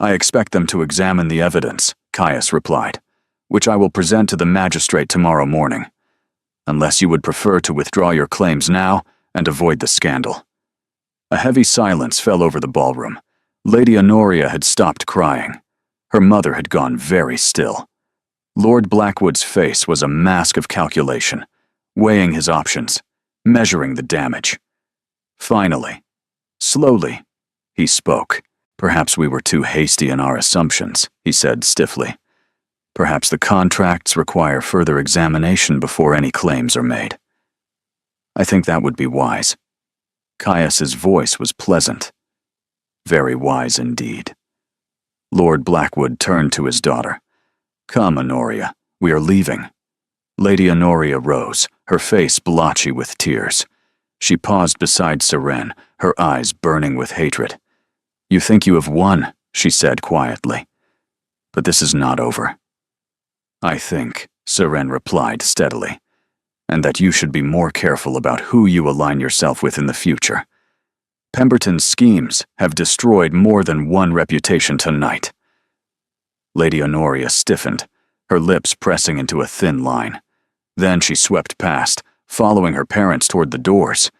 I expect them to examine the evidence, Caius replied, which I will present to the magistrate tomorrow morning, unless you would prefer to withdraw your claims now and avoid the scandal. A heavy silence fell over the ballroom. Lady Honoria had stopped crying. Her mother had gone very still. Lord Blackwood's face was a mask of calculation, weighing his options, measuring the damage. Finally, slowly, he spoke. Perhaps we were too hasty in our assumptions, he said stiffly. Perhaps the contracts require further examination before any claims are made. I think that would be wise. Caius's voice was pleasant. Very wise indeed. Lord Blackwood turned to his daughter. Come, Honoria, we are leaving. Lady Honoria rose, her face blotchy with tears. She paused beside Seren, her eyes burning with hatred. You think you have won, she said quietly. But this is not over. I think, Seren replied steadily, and that you should be more careful about who you align yourself with in the future. Pemberton's schemes have destroyed more than one reputation tonight. Lady Honoria stiffened, her lips pressing into a thin line. Then she swept past, following her parents toward the doors.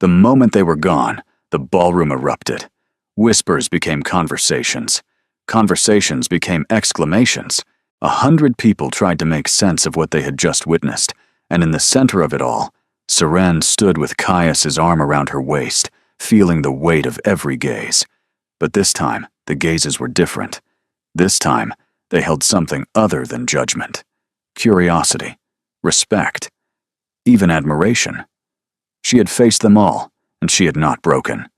The moment they were gone, the ballroom erupted. Whispers became conversations. Conversations became exclamations. 100 people tried to make sense of what they had just witnessed, and in the center of it all, Seren stood with Caius's arm around her waist, feeling the weight of every gaze. But this time, the gazes were different. This time, they held something other than judgment. Curiosity, respect, even admiration. She had faced them all, and she had not broken.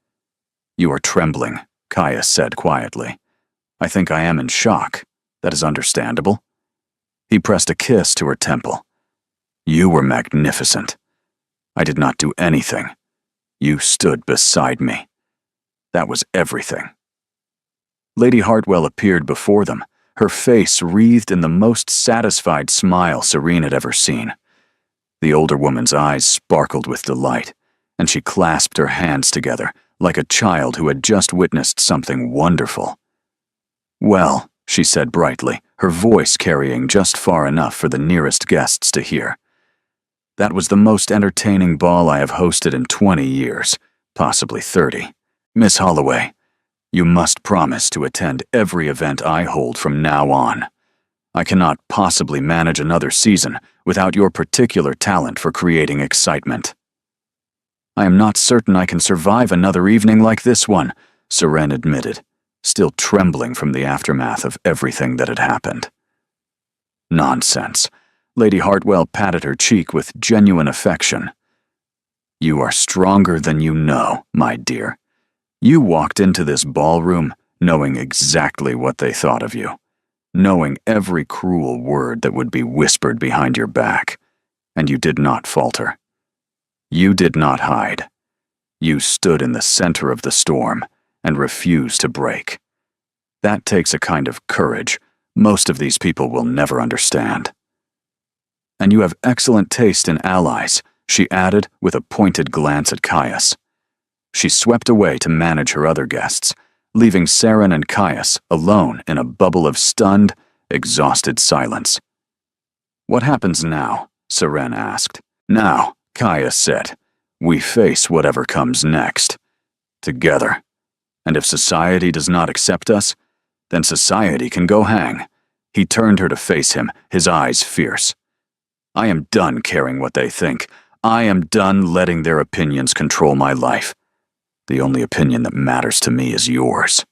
You are trembling, Caius said quietly. I think I am in shock. That is understandable. He pressed a kiss to her temple. You were magnificent. I did not do anything. You stood beside me. That was everything. Lady Hartwell appeared before them, her face wreathed in the most satisfied smile Serene had ever seen. The older woman's eyes sparkled with delight, and she clasped her hands together like a child who had just witnessed something wonderful. Well, she said brightly, her voice carrying just far enough for the nearest guests to hear. That was the most entertaining ball I have hosted in 20 years, possibly 30. Miss Holloway, you must promise to attend every event I hold from now on. I cannot possibly manage another season without your particular talent for creating excitement. I am not certain I can survive another evening like this one, Seren admitted, still trembling from the aftermath of everything that had happened. Nonsense. Lady Hartwell patted her cheek with genuine affection. You are stronger than you know, my dear. You walked into this ballroom knowing exactly what they thought of you, knowing every cruel word that would be whispered behind your back, and you did not falter. You did not hide. You stood in the center of the storm and refused to break. That takes a kind of courage most of these people will never understand. And you have excellent taste in allies, she added with a pointed glance at Caius. She swept away to manage her other guests, leaving Saren and Caius alone in a bubble of stunned, exhausted silence. "What happens now?" Saren asked. "Now," Caius said, "we face whatever comes next. Together. And if society does not accept us, then society can go hang." He turned her to face him, his eyes fierce. "I am done caring what they think. I am done letting their opinions control my life. The only opinion that matters to me is yours."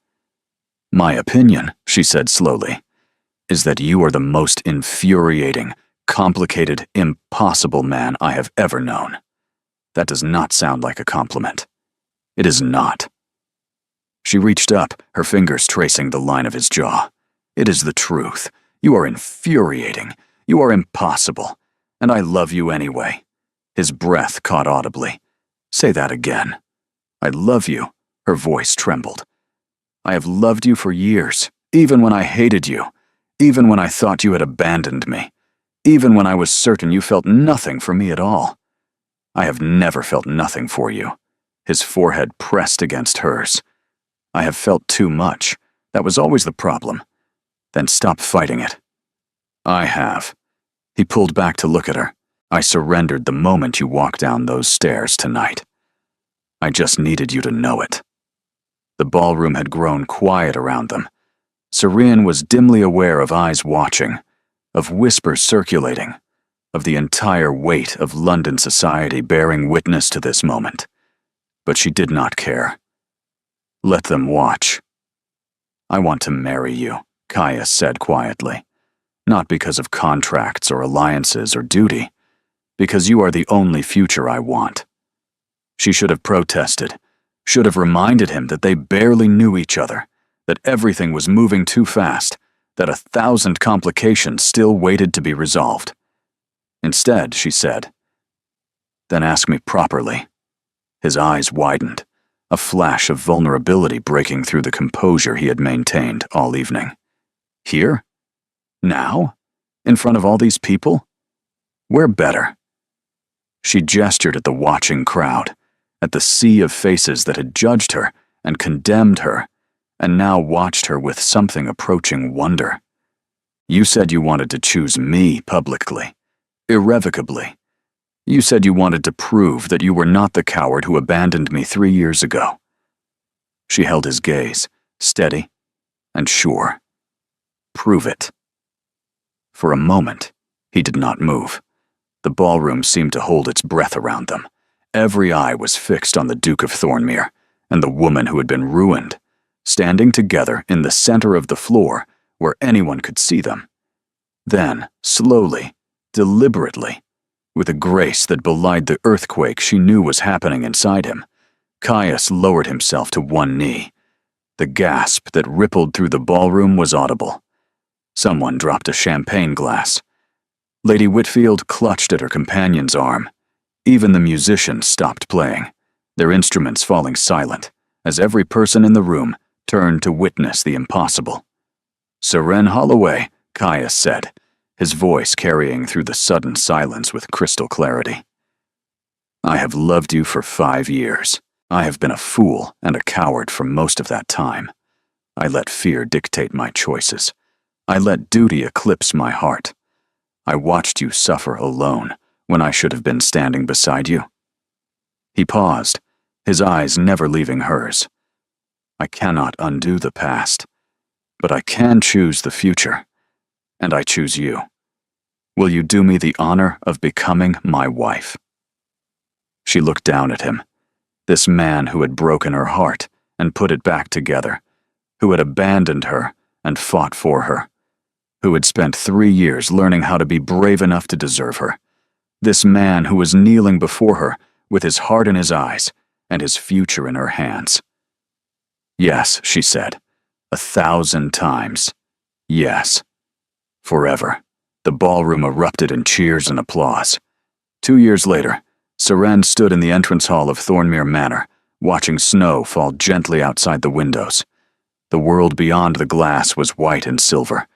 "My opinion," she said slowly, "is that you are the most infuriating, complicated, impossible man I have ever known." That does not sound like a compliment. It is not. She reached up, her fingers tracing the line of his jaw. "It is the truth. You are infuriating. You are impossible. And I love you anyway." His breath caught audibly. "Say that again." "I love you." Her voice trembled. "I have loved you for years, even when I hated you, even when I thought you had abandoned me, even when I was certain you felt nothing for me at all. I have never felt nothing for you." His forehead pressed against hers. "I have felt too much. That was always the problem. Then stop fighting it." "I have." He pulled back to look at her. "I surrendered the moment you walked down those stairs tonight. I just needed you to know it." The ballroom had grown quiet around them. Saren was dimly aware of eyes watching, of whispers circulating, of the entire weight of London society bearing witness to this moment. But she did not care. Let them watch. "I want to marry you," Caius said quietly. "Not because of contracts or alliances or duty, because you are the only future I want." She should have protested, should have reminded him that they barely knew each other, that everything was moving too fast, that 1,000 complications still waited to be resolved. Instead, she said, "Then ask me properly." His eyes widened, a flash of vulnerability breaking through the composure he had maintained all evening. "Here? Now? In front of all these people? Where better?" She gestured at the watching crowd, at the sea of faces that had judged her and condemned her, and now watched her with something approaching wonder. "You said you wanted to choose me publicly, irrevocably. You said you wanted to prove that you were not the coward who abandoned me 3 years ago." She held his gaze, steady and sure. "Prove it." For a moment, he did not move. The ballroom seemed to hold its breath around them. Every eye was fixed on the Duke of Thornmere and the woman who had been ruined, standing together in the center of the floor where anyone could see them. Then, slowly, deliberately, with a grace that belied the earthquake she knew was happening inside him, Caius lowered himself to one knee. The gasp that rippled through the ballroom was audible. Someone dropped a champagne glass. Lady Whitfield clutched at her companion's arm. Even the musicians stopped playing, their instruments falling silent, as every person in the room turned to witness the impossible. "Saren Holloway," Caius said, his voice carrying through the sudden silence with crystal clarity. "I have loved you for 5 years. I have been a fool and a coward for most of that time. I let fear dictate my choices. I let duty eclipse my heart. I watched you suffer alone when I should have been standing beside you." He paused, his eyes never leaving hers. "I cannot undo the past, but I can choose the future, and I choose you. Will you do me the honor of becoming my wife?" She looked down at him, this man who had broken her heart and put it back together, who had abandoned her and fought for her, who had spent 3 years learning how to be brave enough to deserve her. This man who was kneeling before her with his heart in his eyes and his future in her hands. "Yes," she said, 1,000 times. "Yes." Forever. The ballroom erupted in cheers and applause. 2 years later, Saren stood in the entrance hall of Thornmere Manor, watching snow fall gently outside the windows. The world beyond the glass was white and silver,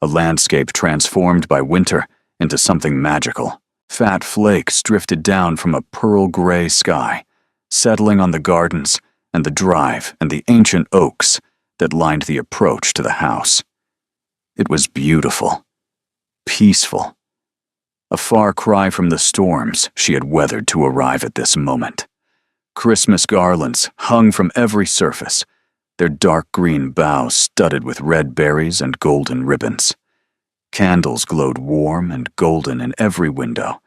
a landscape transformed by winter into something magical. Fat flakes drifted down from a pearl-gray sky, settling on the gardens and the drive and the ancient oaks that lined the approach to the house. It was beautiful, peaceful, a far cry from the storms she had weathered to arrive at this moment. Christmas garlands hung from every surface, their dark green boughs studded with red berries and golden ribbons. Candles glowed warm and golden in every window,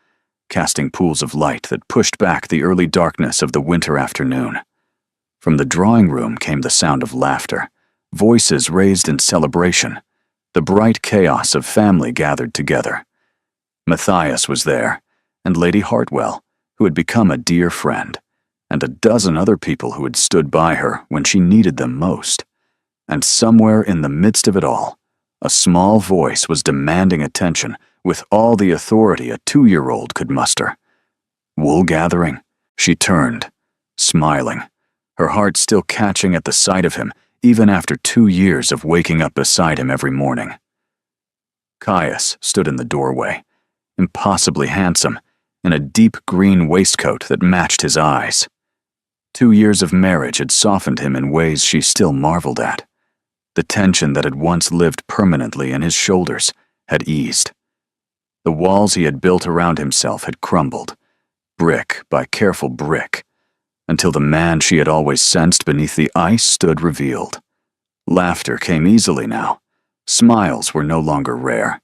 casting pools of light that pushed back the early darkness of the winter afternoon. From the drawing room came the sound of laughter, voices raised in celebration, the bright chaos of family gathered together. Matthias was there, and Lady Hartwell, who had become a dear friend, and a dozen other people who had stood by her when she needed them most. And somewhere in the midst of it all, a small voice was demanding attention with all the authority a 2-year-old could muster. Wool gathering? She turned, smiling, her heart still catching at the sight of him even after 2 years of waking up beside him every morning. Caius stood in the doorway, impossibly handsome, in a deep green waistcoat that matched his eyes. 2 years of marriage had softened him in ways she still marveled at. The tension that had once lived permanently in his shoulders had eased. The walls he had built around himself had crumbled, brick by careful brick, until the man she had always sensed beneath the ice stood revealed. Laughter came easily now. Smiles were no longer rare.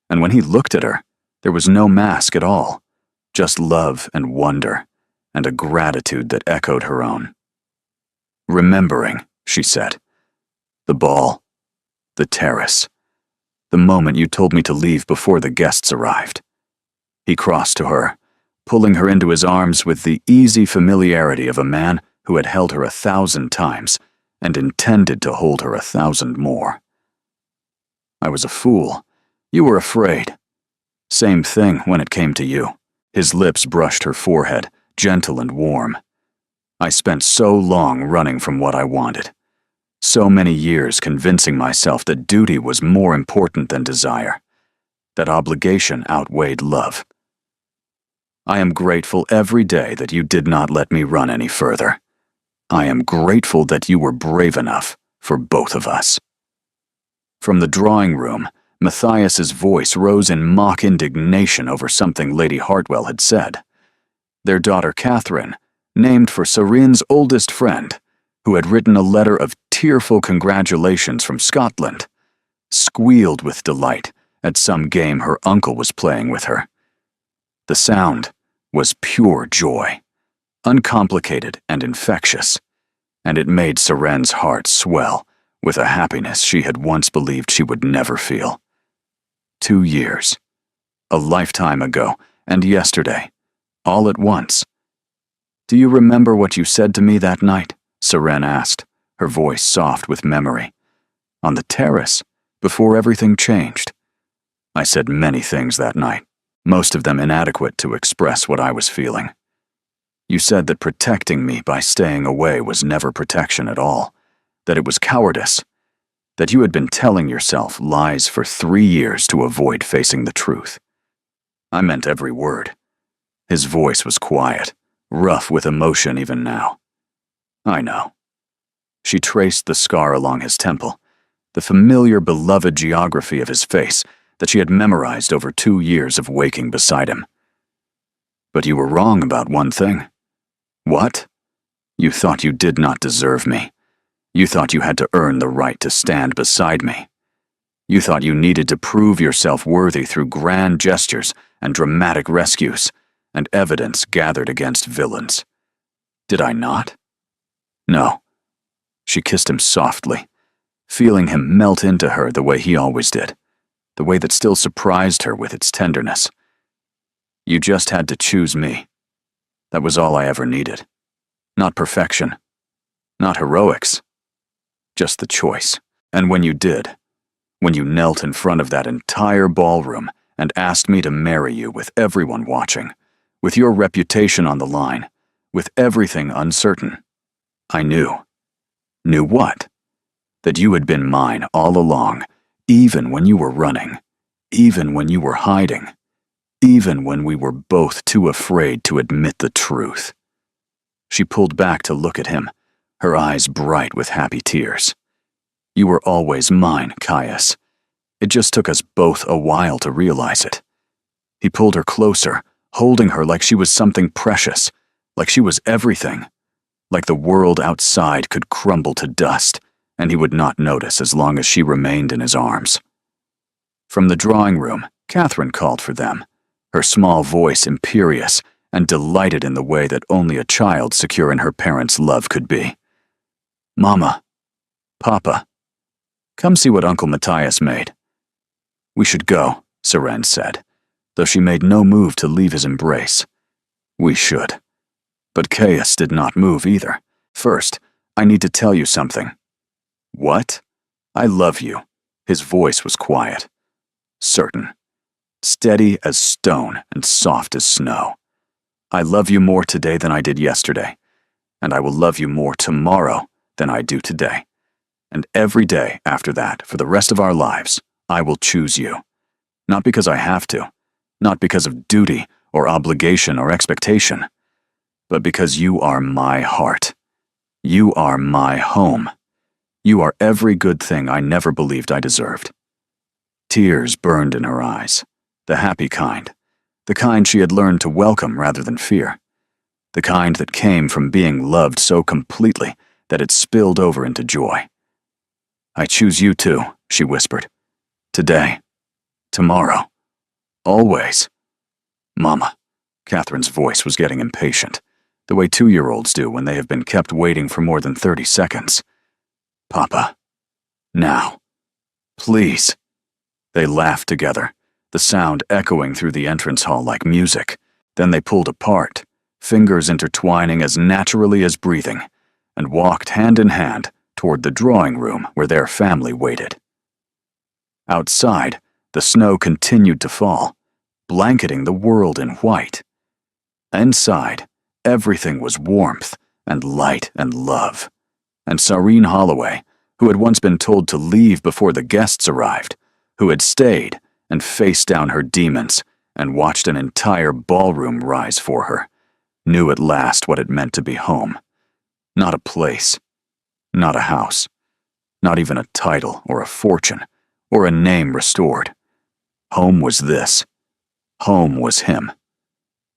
And when he looked at her, there was no mask at all, just love and wonder, and a gratitude that echoed her own. Remembering, she said. The ball, the terrace, the moment you told me to leave before the guests arrived. He crossed to her, pulling her into his arms with the easy familiarity of a man who had held her 1,000 times and intended to hold her 1,000 more. I was a fool. You were afraid. Same thing when it came to you. His lips brushed her forehead, gentle and warm. I spent so long running from what I wanted. So many years convincing myself that duty was more important than desire, that obligation outweighed love. I am grateful every day that you did not let me run any further. I am grateful that you were brave enough for both of us. From the drawing room, Matthias's voice rose in mock indignation over something Lady Hartwell had said. Their daughter Catherine, named for Serene's oldest friend, who had written a letter of tearful congratulations from Scotland, squealed with delight at some game her uncle was playing with her. The sound was pure joy, uncomplicated and infectious, and it made Serene's heart swell with a happiness she had once believed she would never feel. 2 years, a lifetime ago, and yesterday, all at once. Do you remember what you said to me that night? Serene asked, her voice soft with memory. On the terrace, before everything changed. I said many things that night, most of them inadequate to express what I was feeling. You said that protecting me by staying away was never protection at all, that it was cowardice, that you had been telling yourself lies for 3 years to avoid facing the truth. I meant every word. His voice was quiet, rough with emotion even now. I know. She traced the scar along his temple, the familiar beloved geography of his face that she had memorized over 2 years of waking beside him. But you were wrong about one thing. What? You thought you did not deserve me. You thought you had to earn the right to stand beside me. You thought you needed to prove yourself worthy through grand gestures and dramatic rescues and evidence gathered against villains. Did I not? No. She kissed him softly, feeling him melt into her the way he always did, the way that still surprised her with its tenderness. You just had to choose me. That was all I ever needed. Not perfection. Not heroics. Just the choice. And when you did, when you knelt in front of that entire ballroom and asked me to marry you with everyone watching, with your reputation on the line, with everything uncertain, I knew. Knew what? That you had been mine all along, even when you were running, even when you were hiding, even when we were both too afraid to admit the truth. She pulled back to look at him, her eyes bright with happy tears. You were always mine, Caius. It just took us both a while to realize it. He pulled her closer, holding her like she was something precious, like she was everything, like the world outside could crumble to dust, and he would not notice as long as she remained in his arms. From the drawing room, Catherine called for them, her small voice imperious and delighted in the way that only a child secure in her parents' love could be. "Mama, Papa, come see what Uncle Matthias made." "We should go," Seren said, though she made no move to leave his embrace. "We should." But Caius did not move either. "First, I need to tell you something." "What?" "I love you." His voice was quiet, certain, steady as stone and soft as snow. "I love you more today than I did yesterday, and I will love you more tomorrow than I do today. And every day after that, for the rest of our lives, I will choose you. Not because I have to, not because of duty or obligation or expectation, but because you are my heart. You are my home. You are every good thing I never believed I deserved." Tears burned in her eyes, the happy kind, the kind she had learned to welcome rather than fear, the kind that came from being loved so completely that it spilled over into joy. "I choose you too," she whispered. "Today, tomorrow, always." "Mama," Catherine's voice was getting impatient, the way 2-year-olds do when they have been kept waiting for more than 30 seconds. "Papa, now, please." They laughed together, the sound echoing through the entrance hall like music. Then they pulled apart, fingers intertwining as naturally as breathing, and walked hand in hand toward the drawing room where their family waited. Outside, the snow continued to fall, blanketing the world in white. Inside, everything was warmth and light and love. And Sareen Holloway, who had once been told to leave before the guests arrived, who had stayed and faced down her demons and watched an entire ballroom rise for her, knew at last what it meant to be home. Not a place, not a house, not even a title or a fortune or a name restored. Home was this. Home was him.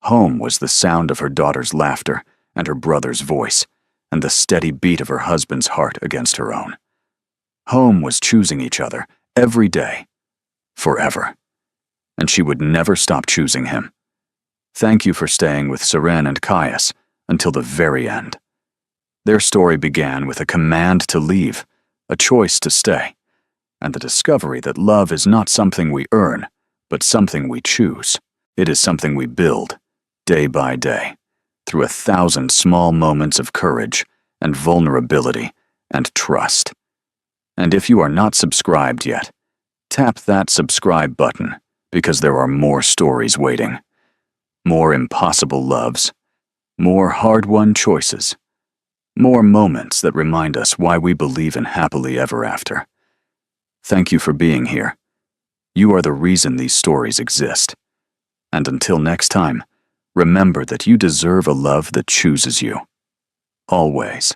Home was the sound of her daughter's laughter and her brother's voice, and the steady beat of her husband's heart against her own. Home was choosing each other every day, forever. And she would never stop choosing him. Thank you for staying with Seren and Caius until the very end. Their story began with a command to leave, a choice to stay, and the discovery that love is not something we earn, but something we choose. It is something we build, day by day, through 1,000 small moments of courage and vulnerability and trust. And if you are not subscribed yet, tap that subscribe button, because there are more stories waiting. More impossible loves, more hard-won choices, more moments that remind us why we believe in happily ever after. Thank you for being here. You are the reason these stories exist. And until next time, remember that you deserve a love that chooses you. Always.